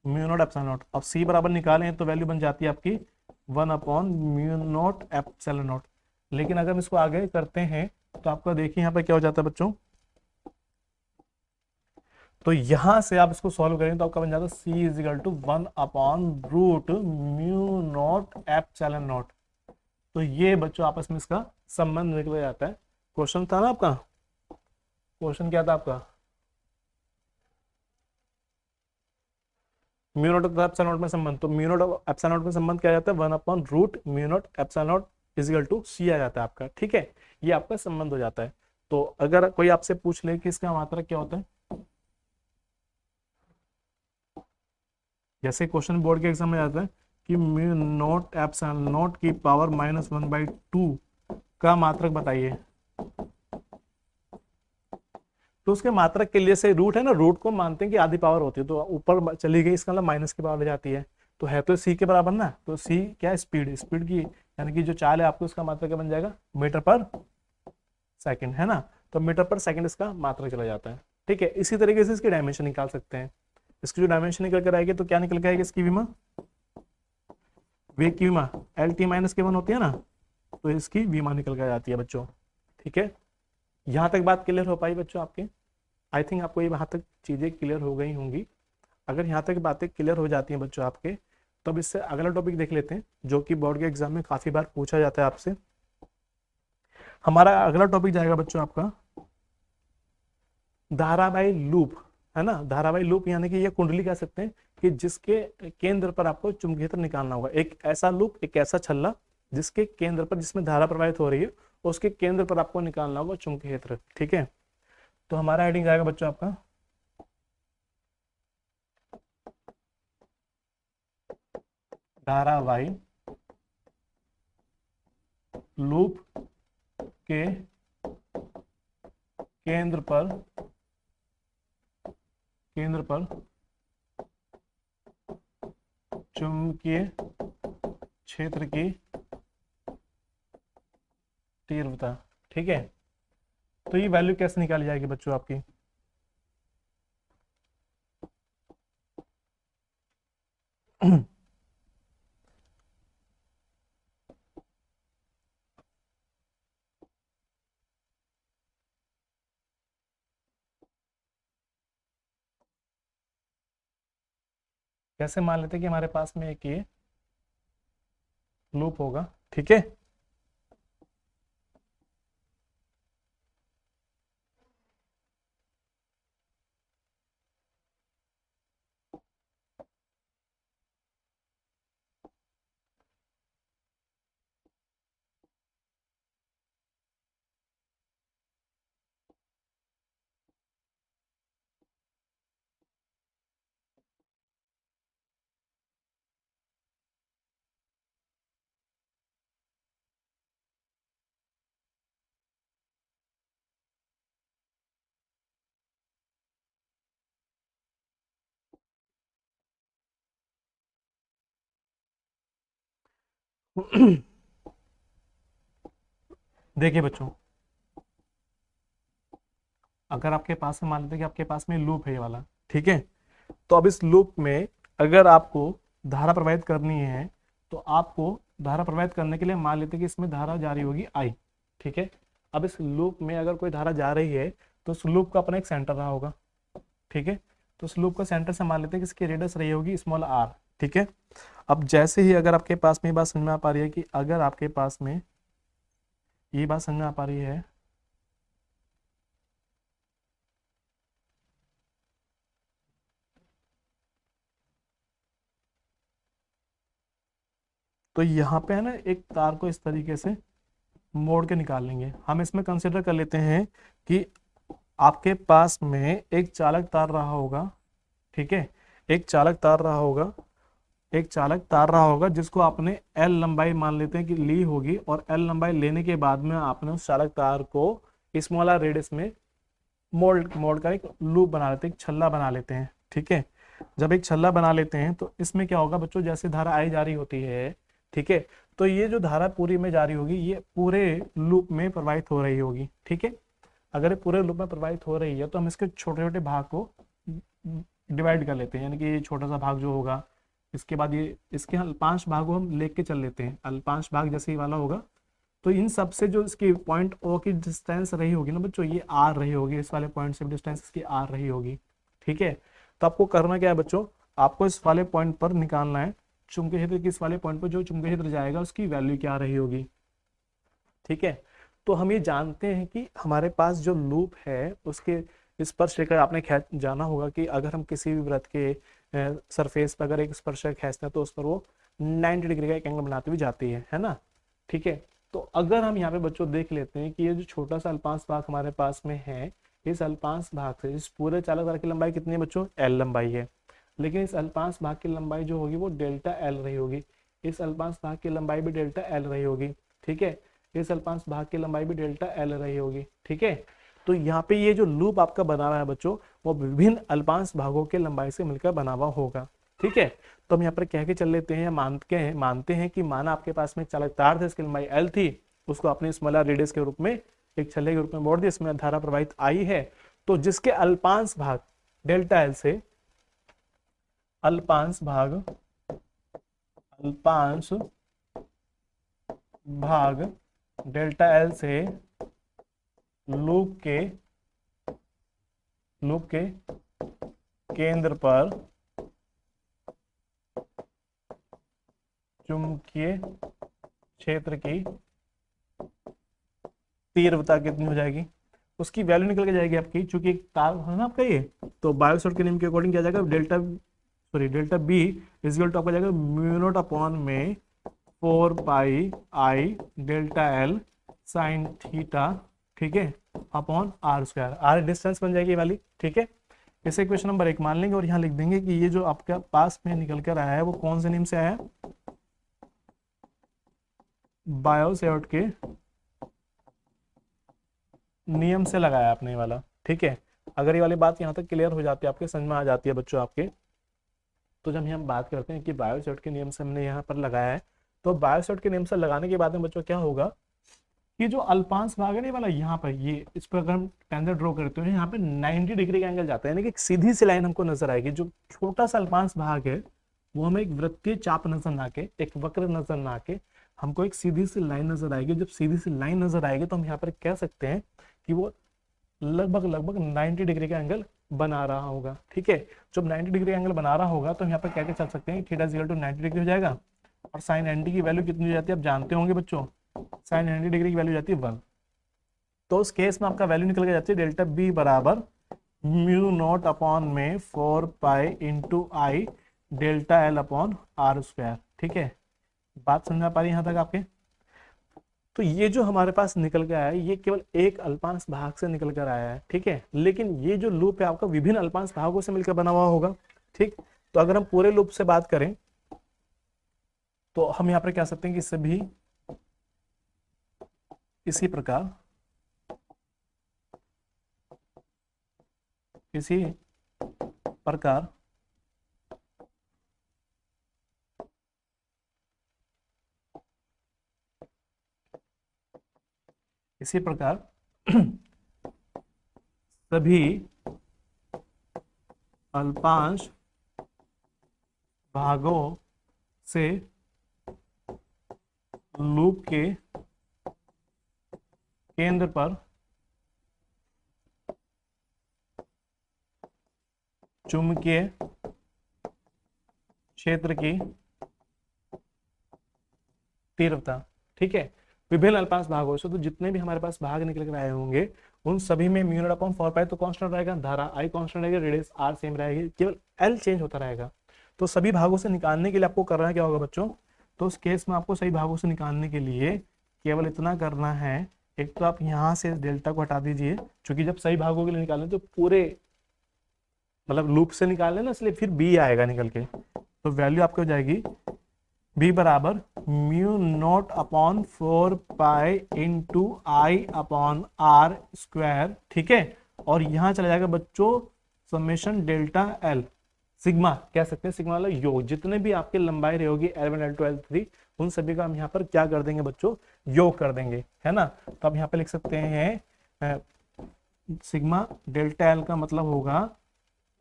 mu naught epsilon naught. अब c बराबर निकालें तो वैल्यू बन जाती है आपकी 1 म्यू नॉट एप्सिलॉन नॉट। लेकिन अगर हम इसको आगे करते हैं तो आपका देखिए यहाँ पे क्या हो जाता है बच्चों, तो यहां से आप इसको सॉल्व करेंगे तो आपका बन जाता है c is equal to 1 mu naught epsilon naught. तो ये बच्चों आपस में इसका संबंध निकल जाता है। क्वेश्चन था ना आपका, क्वेश्चन क्या था आपका, म्यू नॉट एप्सिलॉन नॉट में संबंध, तो म्यू नॉट एप्सिलॉन नॉट में संबंध क्या जाता है, 1 mu naught epsilon naught is equal to c आ जाता है आपका। ठीक है, ये आपका संबंध हो जाता है। तो अगर कोई आपसे पूछ ले कि इसका मात्रक क्या होता है, जैसे क्वेश्चन बोर्ड के एग्जाम में आता है कि म्यू नॉट एप्सिलॉन नॉट की पावर -1/2 का मात्रक बताइए, तो उसके मात्रक के लिए से रूट है ना, रूट को मानते हैं कि आधी पावर होती है, तो ऊपर चली गई इसका मतलब माइनस की पावर ले जाती है, तो है तो c के बराबर ना, तो c क्या है, स्पीड, स्पीड की यानी कि जो चाल है आपको उसका मात्रक क्या बन जाएगा, मीटर पर सेकंड, है ना, तो मीटर पर सेकंड इसका मात्रक चला जाता है। ठीक है, इसी तरीके से इसकी डायमेंशन निकाल सकते हैं। इसकी जो डायमेंशन निकल कर आएगी तो क्या निकल के आएगी, इसकी विमा, वे की विमा LT-K1 होती है ना, तो इसकी विमा निकल कर जाती है बच्चों। ठीक है, यहाँ तक बात क्लियर हो पाई बच्चों आपके, आई थिंक आपको ये वहाँ तक चीज़ें क्लियर हो गई होंगी। अगर यहाँ तक बातें क्लियर हो जाती हैं बच्चों आपके, तो अब इससे अगला टॉपिक देख लेते हैं जो कि बोर्ड के एग्जाम में काफ़ी बार पूछा जाता है आपसे। हमारा अगला टॉपिक जाएगा बच्चों आपका धारावाही लूप, है ना। धारावाही लूप यानी कि ये कुंडली कह सकते हैं कि जिसके केंद्र पर आपको चुंबकीय क्षेत्र निकालना होगा, एक ऐसा लूप, एक ऐसा छल्ला जिसके केंद्र पर, जिसमें धारा प्रवाहित हो रही है, उसके केंद्र पर आपको निकालना होगा चुंबकीय क्षेत्र। ठीक है, तो हमारा हेडिंग जाएगा बच्चों आपका धारावाही लूप के केंद्र पर चुंबकीय क्षेत्र की तीव्रता। ठीक है, तो ये वैल्यू कैसे निकाली जाएगी बच्चों आपकी, कैसे मान लेते हैं कि हमारे पास में एक ये लूप होगा। ठीक है, देखिए बच्चों, अगर आपके पास में मान लेते हैं कि आपके पास में लूप है ये वाला, ठीक है, तो अब इस लूप में अगर आपको धारा प्रवाहित करनी है तो आपको धारा प्रवाहित करने के लिए मान लेते हैं कि इसमें धारा जारी होगी आई, ठीक है। अब इस लूप में अगर कोई धारा जा रही है तो उस लूप का अपना एक सेंटर रहा होगा, ठीक है। तो उस लूप का सेंटर से मान लेते हैं कि इसकी रेडियस रही होगी स्मॉल आर, ठीक है। अब जैसे ही अगर आपके पास में ये बात समझ में आ पा रही है कि अगर आपके पास में ये बात समझ में आ पा रही है तो यहाँ पे है ना एक तार को इस तरीके से मोड़ के निकाल लेंगे। हम इसमें कंसिडर कर लेते हैं कि आपके पास में एक चालक तार रहा होगा, ठीक है। एक चालक तार रहा होगा, एक चालक तार रहा होगा जिसको आपने एल लंबाई मान लेते हैं कि ली होगी, और एल लंबाई लेने के बाद में आपने उस चालक तार को स्मॉल आर रेडियस में मोल्ड मोड़ कर एक लूप बना लेते हैं, एक छल्ला बना लेते हैं, ठीक है। जब एक छल्ला बना लेते हैं तो इसमें क्या होगा बच्चों, जैसे धारा आई जा रही होती है, ठीक है, तो ये जो धारा पूरी में जारी होगी ये पूरे लूप में प्रवाहित हो रही होगी, ठीक है। अगर ये पूरे लूप में प्रवाहित हो रही है तो हम इसके छोटे छोटे भाग को डिवाइड कर लेते हैं, यानी कि ये छोटा सा भाग जो होगा, इसके बाद ये इसके अल्पांश भागों हम लेके चल लेते हैं। अल्पांश भाग जैसे ये वाला होगा तो इन सब से जो इसकी पॉइंट ओ की डिस्टेंस रही होगी ना बच्चों, ये आर रही होगी, इस वाले पॉइंट से डिस्टेंस इसकी आर रही होगी, ठीक है। तो आपको करना क्या है बच्चों, आपको इस वाले पॉइंट पर निकालना है चुंबकीय क्षेत्र की, इस वाले पॉइंट पर जो चुंबकीय क्षेत्र जाएगा उसकी वैल्यू क्या रही होगी, ठीक है। तो हम ये जानते हैं कि हमारे पास जो लूप है उसके स्पर्शरेखा आपने जाना होगा कि अगर हम किसी भी वृत्त के सरफेस पर अगर एक स्पर्शरेखा खींचते हैं तो उस पर वो 90 डिग्री का एक एंगल बनाती हुई जाती है ना, ठीक है। तो अगर हम यहाँ पे बच्चों देख लेते हैं कि ये जो छोटा सा अल्पांश भाग हमारे पास में है, इस अल्पांश भाग से इस पूरे चालक तार की लंबाई कितनी है बच्चों, एल लंबाई है, लेकिन इस अल्पांश भाग की लंबाई जो होगी वो डेल्टा एल रही होगी, इस अल्पांश भाग की लंबाई भी डेल्टा एल रही होगी, ठीक है। इस अल्पांश भाग की लंबाई भी डेल्टा एल रही होगी, ठीक है। तो यहाँ पे ये जो लूप आपका बना हुआ है बच्चों वो विभिन्न अल्पांश भागों के लंबाई से मिलकर बना हुआ होगा, ठीक है। तो हम यहाँ पर कह के चल लेते हैं, मानते हैं कि माना आपके पास में चालक तार थे, इसकी लंबाई एल थी, उसको अपने स्मॉलर रेडियस के रूप में एक छल्ले के रूप में मोड़ दिया, इसमें धारा प्रवाहित आई है, तो जिसके अल्पांश भाग डेल्टा एल से अल्पांश भाग डेल्टा एल से लूप के केंद्र पर चुंबकीय क्षेत्र की तीव्रता कितनी हो जाएगी, उसकी वैल्यू निकल के जाएगी आपकी, चूंकि एक तार है ना आपका ये, तो बायोसॉर्ट के नियम के अकॉर्डिंग क्या जाएगा, delta B is equal to आपका जाएगा म्यू नॉट अपॉन में 4 pi I delta L sine theta, ठीक है, upon R square, R distance बन जाएगी वाली, ठीक है। इसे क्वेश्चन नंबर 1 मान लेंगे और यहाँ लिख देंगे कि ये जो आपका पास में निकल कर आया है वो कौन से नियम से आया है, बायोसॉर्ट के नियम से लगाया आपने वाला, ठीक है। अगर ये वाली बात यहाँ तक क्लियर हो जाती है, आपके समझ में आ जाती है बच्चों आपके, तो जब हम बात करते हैं कि बायोसॉर्ट के नियम से हमने यहाँ पर लगाया है, तो बायोसॉर्ट के नियम से लगाने के बाद में बच्चों क्या होगा कि जो अल्पांश भाग है ना वाला यहाँ पर, ये इस पर अगर हम टेंजेंट ड्रॉ करते हैं यहाँ पे 90 डिग्री का एंगल जाता है, यानी कि एक सीधी सी लाइन हमको नजर आएगी। जो छोटा सा अल्पांश भाग है वो हमें एक वृत्तीय चाप नजर ना के, एक वक्र नजर ना के, हमको एक सीधी सी लाइन नजर आएगी। जब सीधी सी लाइन नजर आएगी तो हम यहाँ पर कह सकते हैं कि वो लगभग 90 डिग्री का एंगल बना रहा होगा, ठीक है। जब 90 डिग्री एंगल बना रहा होगा तो हम यहाँ पर कह के चल सकते हैं theta is equal to 90 degree हो जाएगा, और साइन 90 की वैल्यू कितनी हो जाती है आप जानते होंगे बच्चों, साइन 90 डिग्री की वैल्यू जाती है 1। तो उस केस में आपका वैल्यू निकल के जाती है डेल्टा बी बराबर म्यू नॉट अपॉन में 4 pi into I delta L upon R square, ठीक है। बात समझ पा रही है यहाँ तक आपके। तो ये जो हमारे पास निकल के आया है ये केवल एक अल्पांश भाग से निकल कर आया है, ठीक है, लेकिन ये जो लूप है आपका विभिन्न अल्पांश भागों से मिलकर बना हुआ होगा, ठीक। तो अगर हम पूरे लूप से बात करें तो हम यहाँ पर कह सकते हैं कि इससे भी इसी प्रकार इसी प्रकार सभी अल्पांश भागों से लूप के केंद्र पर चुंबकीय क्षेत्र की तीव्रता। ठीक है, विभिन्न अल्पांश भागों से, तो जितने भी हमारे पास भाग निकल कर आए होंगे उन सभी में म्यू नॉट अपॉन 4 पाई तो कांस्टेंट रहेगा, धारा आई कांस्टेंट रहेगी, रेडियस आर सेम रहेगी, केवल एल चेंज होता रहेगा। तो सभी भागों से निकालने के लिए आपको करना क्या होगा बच्चों, तो उस केस में आपको सही भागों से निकालने के लिए केवल इतना करना है, एक तो आप यहाँ से डेल्टा को हटा दीजिए, क्योंकि जब सही भागों के लिए निकालें तो पूरे मतलब लूप से निकालें ना, इसलिए फिर बी आएगा निकल के, तो वैल्यू आपकी हो जाएगी बी बराबर mu not upon 4 pi into I upon R square. ठीक है, और यहाँ चला जाएगा बच्चों समेशन डेल्टा एल, सिग्मा कह सकते हैं, सिग्मा वाला योग, जितने भी आपके लंबाई रहेगी L1 L2 L3 उन सभी का हम यहाँ पर क्या कर देंगे बच्चों, योग कर देंगे, है ना। तो आप यहाँ पे लिख सकते हैं सिग्मा डेल्टा एल का मतलब होगा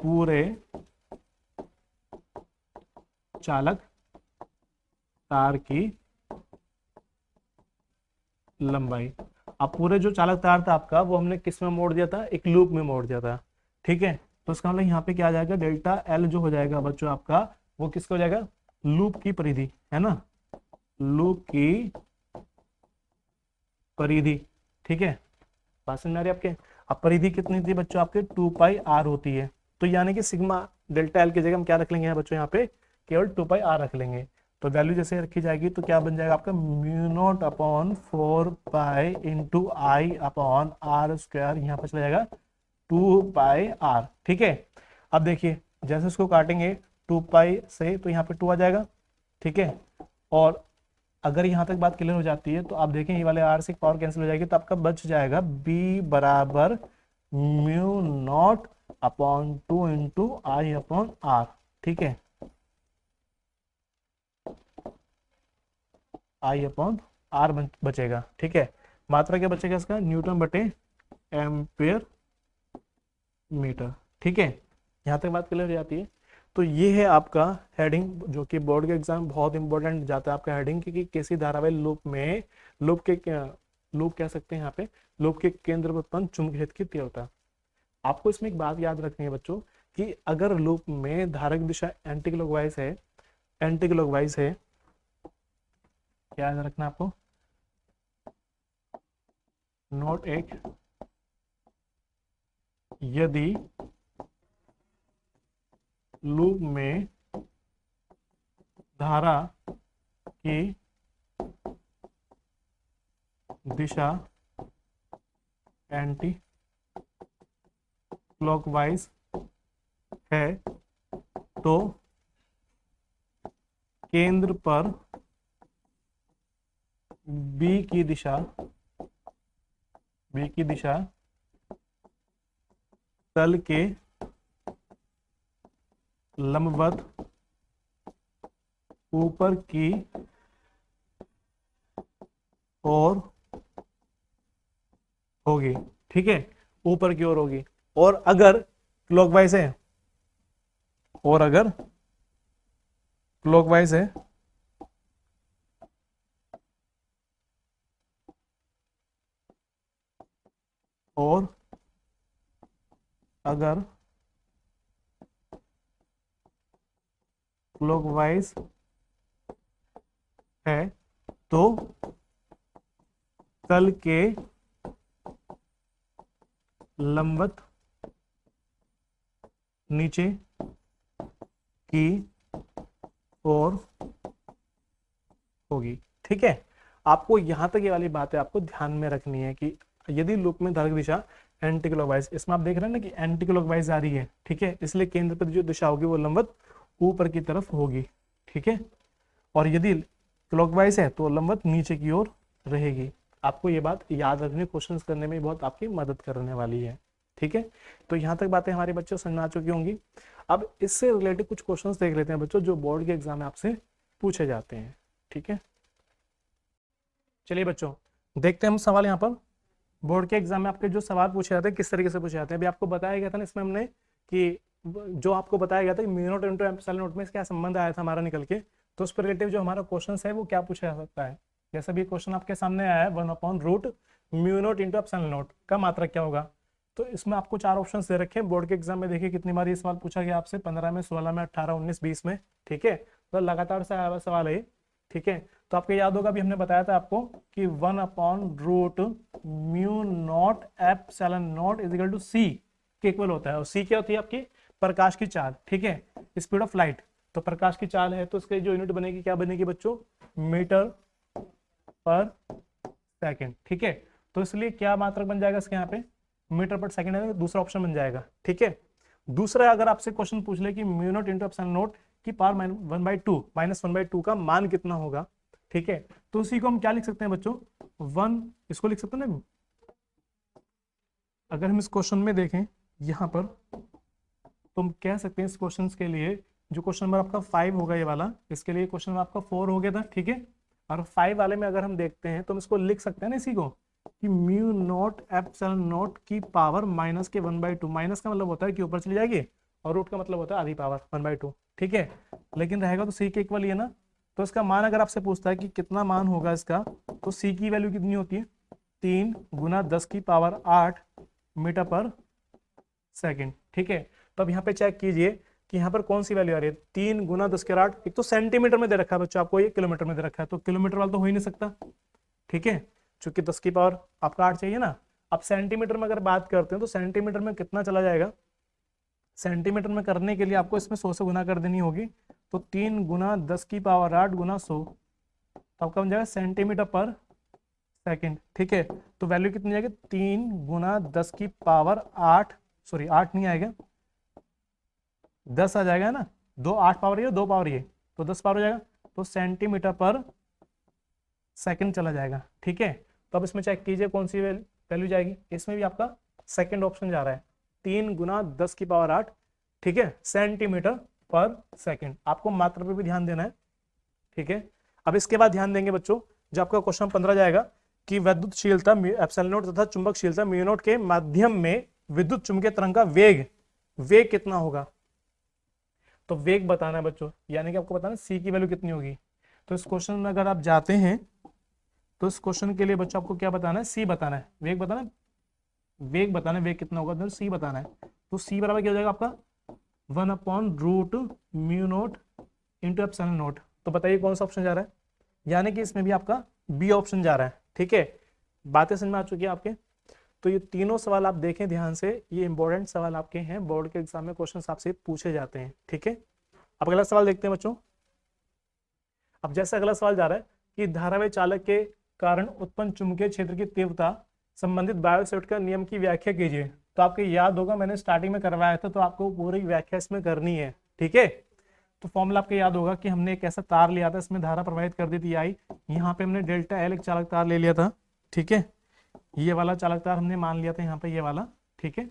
पूरे चालक तार की लंबाई। अब पूरे जो चालक तार था आपका वो हमने किस में मोड़ दिया था, एक लूप में मोड़ दिया था। ठीक है, तो इसका मतलब यहाँ पे क्या आ जाएगा, डेल्टा एल जो हो जाएगा बच्चों आपका वो किसका हो जाएगा, लूप की परिधि, है ना, लूप की परिधि। ठीक है, बात समझ में आ रही है आपके। अब परिधि कितनी थी बच्चों आपके 2 पाई आर होती है, तो यानी कि सिग्मा डेल्टा एल की जगह हम क्या रख लेंगे यहाँ बच्चों, यहाँ पे केवल 2 पाई आर रख लेंगे। तो वैल्यू जैसे रखी जाएगी तो क्या बन जाएगा आपका mu not upon 4 pi into I upon R square, यहाँ पर चला जाएगा 2 पाई आर। ठीक है, अब देखिए जैसे इसको काटेंगे 2 पाई से तो यहाँ पे 2 आ जाएगा। ठीक है, और अगर यहाँ तक बात क्लियर हो जाती है तो आप देखें ये वाले आर से पावर कैंसिल हो जाएगी, तो आपका बच जाएगा बी बराबर mu not upon 2 into I upon R. ठीक है, आई अपॉन आर बचेगा। ठीक है, मात्रा क्या बचेगा इसका, न्यूटन बटे एम्पियर मीटर। ठीक है, यहाँ तक बात क्लियर हो जाती है। तो ये है आपका हेडिंग, जो कि बोर्ड के एग्जाम बहुत इंपॉर्टेंट जाता है आपका हेडिंग, कि किसी धारावाही लूप में लूप कह सकते हैं यहाँ पे, लूप के केंद्र पर उत्पन्न चुंबकीय क्षेत्र की तीव्रता। आपको इसमें एक बात याद रखनी है बच्चों, कि अगर लूप में धारक दिशा एंटी क्लॉकवाइज है, क्या याद रखना आपको, नोट एक, यदि लूप में धारा की दिशा एंटी क्लॉकवाइज है तो केंद्र पर बी की दिशा तल के लंबवत ऊपर की ओर होगी। ठीक है, ऊपर की ओर होगी, और अगर क्लॉकवाइज है, और अगर क्लॉकवाइज है तो तल के लंबवत नीचे की ओर होगी। ठीक है, आपको यहां तक ये वाली बातें आपको ध्यान में रखनी है, कि यदि लूप में धारक दिशा एंटी क्लॉकवाइज, इसमें आप देख रहे हैं ना कि एंटी क्लॉकवाइज आ रही है। ठीक है, इसलिए केंद्र पर जो दिशा होगी वो लंबवत ऊपर की तरफ होगी। ठीक है, और यदि क्लॉकवाइज है तो लंबवत नीचे की ओर रहेगी। आपको ये बात याद रखनी, क्वेश्चंस करने में बहुत आपकी मदद करने वाली है। ठीक है, तो यहाँ तक बातें हमारे बच्चों समझ आ चुकी होंगी। अब इससे रिलेटेड कुछ क्वेश्चंस देख लेते हैं बच्चों, जो बोर्ड के एग्जाम में आपसे पूछे जाते हैं। ठीक है, चलिए बच्चों देखते हैं हम सवाल। यहाँ पर बोर्ड के एग्जाम में आपके जो सवाल पूछे जाते हैं किस तरीके से पूछे जाते हैं, अभी आपको बताया गया था ना इसमें हमने, कि जो आपको बताया गया था कि mu naught into epsilon not में क्या संबंध आया था हमारा निकल के, तो उस पर रिलेटिव जो हमारा क्वेश्चन है वो क्या पूछा जा सकता है। जैसे भी क्वेश्चन आपके सामने आया है 1/√μ0 का मात्रक क्या होगा। तो इसमें आपको 4 ऑप्शन दे रखे हैं। बोर्ड के एग्जाम में देखिए कितनी बार ये सवाल पूछा गया आपसे, 15 में, 16 में, 18, 19, 20 में। ठीक है, तो लगातार से आया हुआ सवाल है। ठीक है, तो आपको याद होगा, अभी हमने बताया था आपको कि 1/√μ0ε0 के इक्वल होता है। और सी क्या होती है आपकी, प्रकाश की चाल। ठीक है, स्पीड ऑफ लाइट। तो प्रकाश की चाल है तो इसकी जो यूनिट बनेगी क्या बनेगी बच्चों, मीटर पर सेकंड। ठीक है, तो इसलिए क्या मात्रक बन जाएगा इसके यहाँ पे, मीटर पर सेकंड है, दूसरा ऑप्शन बन जाएगा। ठीक है, दूसरा अगर आपसे क्वेश्चन पूछ ले कि μ0 × ε0 की पावर -1/2 का मान कितना होगा। ठीक है, तो उसी को हम क्या लिख सकते हैं बच्चों, 1, इसको लिख सकते हैं ना। अगर हम इस क्वेश्चन में देखें यहाँ पर, तो हम कह सकते हैं इस क्वेश्चन के लिए, जो क्वेश्चन नंबर आपका 5 होगा ये वाला, इसके लिए क्वेश्चन नंबर आपका 4 हो गया था। ठीक है, और 5 वाले में अगर हम देखते हैं तो हम इसको लिख सकते हैं ना इसी को, कि μ0ε0 की पावर -1/2। माइनस का मतलब होता है कि ऊपर चली जाएगी, और रूट का मतलब होता है आधी पावर 1/2। ठीक है, लेकिन रहेगा तो सी के इक्वल ही है ना। तो इसका मान अगर आपसे पूछता है कि कितना मान होगा इसका, तो सी की वैल्यू कितनी होती है, 3 × 10⁸ मीटर पर सेकंड। ठीक है, तो अब यहाँ पे चेक कीजिए कि यहाँ पर कौन सी वैल्यू आ रही है, 3 × 10⁸। एक तो सेंटीमीटर में दे रखा है बच्चों आपको, ये किलोमीटर में दे रखा है, तो किलोमीटर वाला तो हो ही नहीं सकता। ठीक है, चूंकि 10 की पावर आपका 8 चाहिए ना। अब सेंटीमीटर में अगर बात करते हैं तो सेंटीमीटर में कितना चला जाएगा, सेंटीमीटर में करने के लिए आपको इसमें 100 से गुना कर देनी होगी। तो 3 × 10⁸ × 100, तो आपका बन जाएगा सेंटीमीटर पर सेकंड। ठीक है, तो वैल्यू कितनी जाएगी, 3 × 10⁸, सॉरी 8 नहीं आएगा, 10 आ जाएगा ना, 2 8 पावर ये 2 पावर ये, तो 10 पावर हो जाएगा, तो सेंटीमीटर पर सेकंड चला जाएगा। ठीक है, तो अब इसमें चेक कीजिए कौन सी वैल्यू जाएगी। इसमें भी आपका सेकंड ऑप्शन जा रहा है, 3 × 10⁸। ठीक है, सेंटीमीटर पर सेकंड। आपको मात्रा पर भी ध्यान देना है। ठीक है, अब इसके बाद ध्यान देंगे बच्चों, जब आपका क्वेश्चन 15 जाएगा कि विद्युतशीलता ε0 तथा चुंबकशीलता μ0 के माध्यम में विद्युत चुंबकीय तरंग का वेग कितना होगा। तो वेग बताना है बच्चों, यानी कि आपको बताना सी की वैल्यू कितनी होगी। तो इस क्वेश्चन में अगर आप जाते हैं तो इस क्वेश्चन के लिए बच्चों आपको क्या बताना है, सी बताना है, वेग बताना है, वेग कितना होगा, तो सी बताना है। तो सी बराबर क्या हो जाएगा आपका, 1/√μ0 × ε0। तो बताइए कौन सा ऑप्शन जा रहा है, यानी कि इसमें भी आपका बी ऑप्शन जा रहा है। ठीक है, बातें समझ में आ चुकी है आपके। तो ये तीनों सवाल आप देखें ध्यान से, ये इंपॉर्टेंट सवाल आपके हैं, बोर्ड के एग्जाम में क्वेश्चन आपसे पूछे जाते हैं। ठीक है, अब अगला सवाल देखते हैं बच्चों। अब जैसे अगला सवाल जा रहा है कि धारावाही चालक के कारण उत्पन्न चुंबकीय क्षेत्र की तीव्रता संबंधित बायोसेट का नियम की व्याख्या कीजिए। तो आपको याद होगा मैंने स्टार्टिंग में करवाया था, तो आपको पूरी व्याख्या इसमें करनी है। ठीक है, तो फॉर्मूला आपको याद होगा कि हमने एक ऐसा तार लिया था, इसमें धारा प्रवाहित कर दी थी आई, यहाँ पे हमने ΔL एक चालक तार ले लिया था। ठीक है, ये वाला चालक तार हमने मान लिया था यहाँ पे, ये वाला। ठीक है,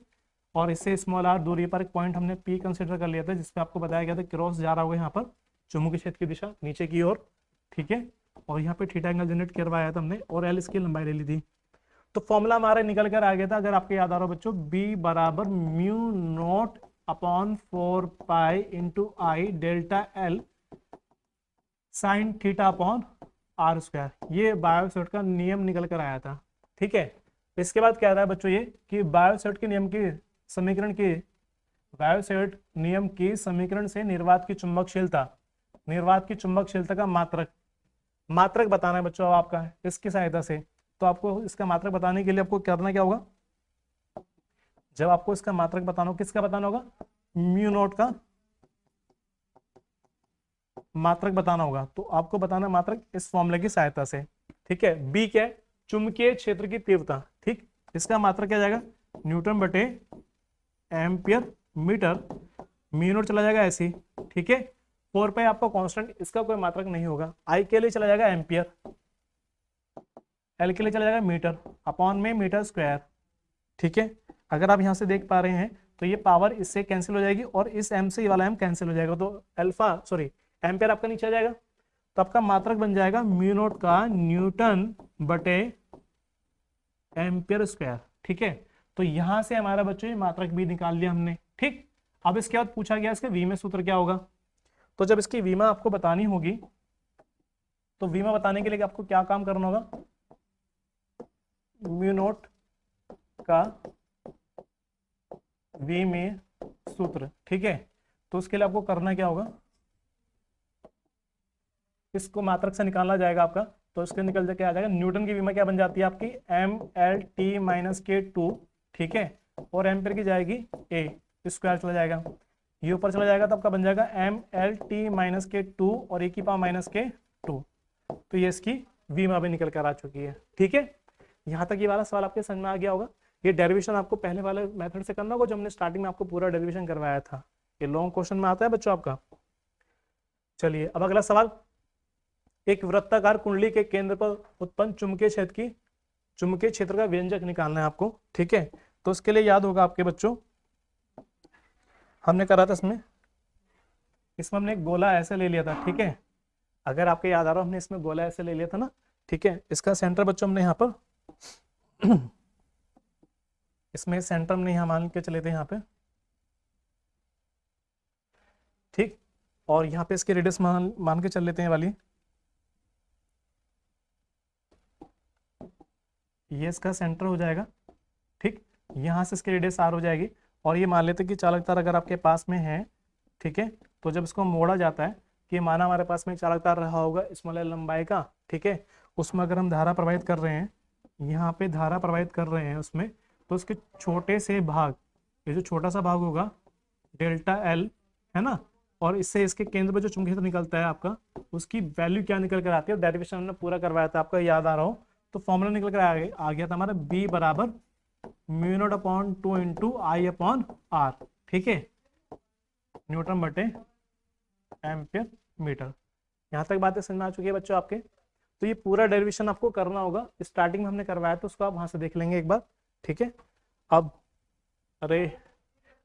और इससे r दूरी पर एक पॉइंट हमने P कंसिडर कर लिया था, जिसपे आपको बताया गया था क्रॉस जा रहा होगा यहाँ पर चुंबकीय क्षेत्र की दिशा नीचे की ओर। ठीक है, और यहाँ पे थीटा एंगल जनरेट करवाया था हमने, और L इसकी लंबाई ले ली थी। तो फॉर्मूला हमारा निकल कर आ गया था, अगर आपको याद आ रहा हो बच्चों, B = μ0/4π × I ΔL sin θ/r²। ये बायोसेट का नियम निकल कर आया था। ठीक है, इसके बाद क्या रहा है बच्चों, ये कि बायोसेट के नियम की समीकरण की, बायोसेट नियम की समीकरण से निर्वात की चुंबकशीलता का मात्रक बताना है बच्चों आपका इसकी सहायता से। तो आपको इसका मात्रक बताने के लिए आपको करना क्या होगा, जब आपको इसका मात्रक बताना हो, किसका बताना होगा, μ0 का मात्रक बताना होगा। तो आपको बताना मात्रक इस फॉर्मूले की सहायता से। ठीक है, बी क्या है, चुंबकीय क्षेत्र की तीव्रता। ठीक, इसका मात्रक क्या जाएगा, Nm/m²। μ0 चला जाएगा ऐसे। ठीक है, 4π आपका कांस्टेंट, इसका कोई मात्रक नहीं होगा। I के लिए चला जाएगा एम्पियर, L के लिए चला जाएगा मीटर, अपॉन में मीटर²। ठीक है, अगर आप यहां से देख पा रहे हैं तो ये पावर इससे कैंसिल हो जाएगी, और इस m से ये वाला m कैंसिल हो जाएगा, तो एम्पियर आपका नीचे आ जाएगा। तो आपका मात्रक बन जाएगा μ0 का Nm/m²। ठीक है, तो यहां से हमारा बच्चों ये मात्रक भी निकाल लिया हमने। ठीक, अब इसके बाद पूछा गया इसके वी में सूत्र क्या होगा। तो जब इसकी वीमा आपको बतानी होगी तो वी में बताने के लिए आपको क्या काम करना होगा, म्यू नोट का वी में सूत्र, ठीक है। तो उसके लिए आपको करना क्या होगा, इसको मात्रक से निकालना जाएगा आपका, तो इसके निकल जाके आ जाएगा न्यूटन की विमा क्या बन जाती है आपकी mLT-K2, ठीक है, और एम्पियर की जाएगी ए, स्क्वायर चला जाएगा, ये ऊपर चला जाएगा तो आपका बन जाएगा mLT-K2 और e की पावर -K2। तो ये इसकी विमा भी निकल कर आ चुकी है, ठीक है। यहाँ तक ये वाला सवाल आपके समझ में आ गया होगा। ये डेरिवेशन आपको पहले वाले मेथड से करना होगा जो हमने स्टार्टिंग में आपको पूरा डेरिवेशन करवाया था। ये लॉन्ग क्वेश्चन में आता है बच्चों आपका। चलिए अब अगला सवाल, एक वृत्ताकार कुंडली के केंद्र पर उत्पन्न चुंबकीय क्षेत्र का व्यंजक निकालना है आपको, ठीक है। तो उसके लिए याद होगा आपके बच्चों, हमने करा था इसमें हमने एक गोला ऐसे ले लिया था, ठीक है। अगर आपको याद आ रहा हो, हमने इसमें गोला ऐसे ले लिया था ना, ठीक है। इसका सेंटर बच्चों हमने यहाँ पर इसमें सेंटर हमने यहाँ मान के चले थे यहाँ पे, ठीक। और यहाँ पे इसके रेडियस मान के चल लेते हैं वाली, ये इसका सेंटर हो जाएगा, ठीक। यहाँ से इसकी रेडियस आर हो जाएगी, और ये मान लेते हैं कि चालक तार अगर आपके पास में है, ठीक है, तो जब इसको मोड़ा जाता है कि माना हमारे पास में एक चालक तार रहा होगा स्मॉल एल लंबाई का, ठीक है, उसमें अगर हम धारा प्रवाहित कर रहे हैं, यहाँ पे धारा प्रवाहित कर रहे हैं उसमें, तो उसके छोटे से भाग, ये जो छोटा सा भाग होगा डेल्टा एल, है ना, और इससे इसके केंद्र पर जो चुंबकीय क्षेत्र निकलता है आपका, उसकी वैल्यू क्या निकल कर आती है, डेरिवेशन हमने पूरा करवाया था, आपका याद आ रहा हो तो फॉर्मूला निकल कर आ गया था हमारा बी बराबर mu not upon 2 into I upon R, ठीक है, न्यूटन बटे एम्पियर मीटर। यहाँ तक बातें समझ में आ चुकी है बच्चों आपके। तो ये पूरा डेरिवेशन आपको करना होगा, स्टार्टिंग में हमने करवाया तो उसको आप वहां से देख लेंगे एक बार, ठीक है। अब अरे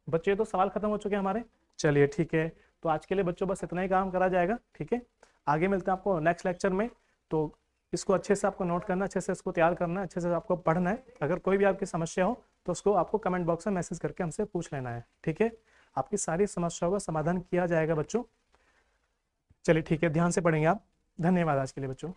बच्चे तो सवाल खत्म हो चुके हैं हमारे। चलिए ठीक है, तो आज के लिए बच्चों बस इतना ही काम करा जाएगा, ठीक है। आगे मिलते हैं आपको नेक्स्ट लेक्चर में। तो इसको अच्छे से आपको नोट करना, अच्छे से इसको तैयार करना है, अच्छे से आपको पढ़ना है। अगर कोई भी आपकी समस्या हो तो उसको आपको कमेंट बॉक्स में मैसेज करके हमसे पूछ लेना है, ठीक है। आपकी सारी समस्याओं का समाधान किया जाएगा बच्चों। चलिए ठीक है, ध्यान से पढ़ेंगे आप। धन्यवाद आज के लिए बच्चों।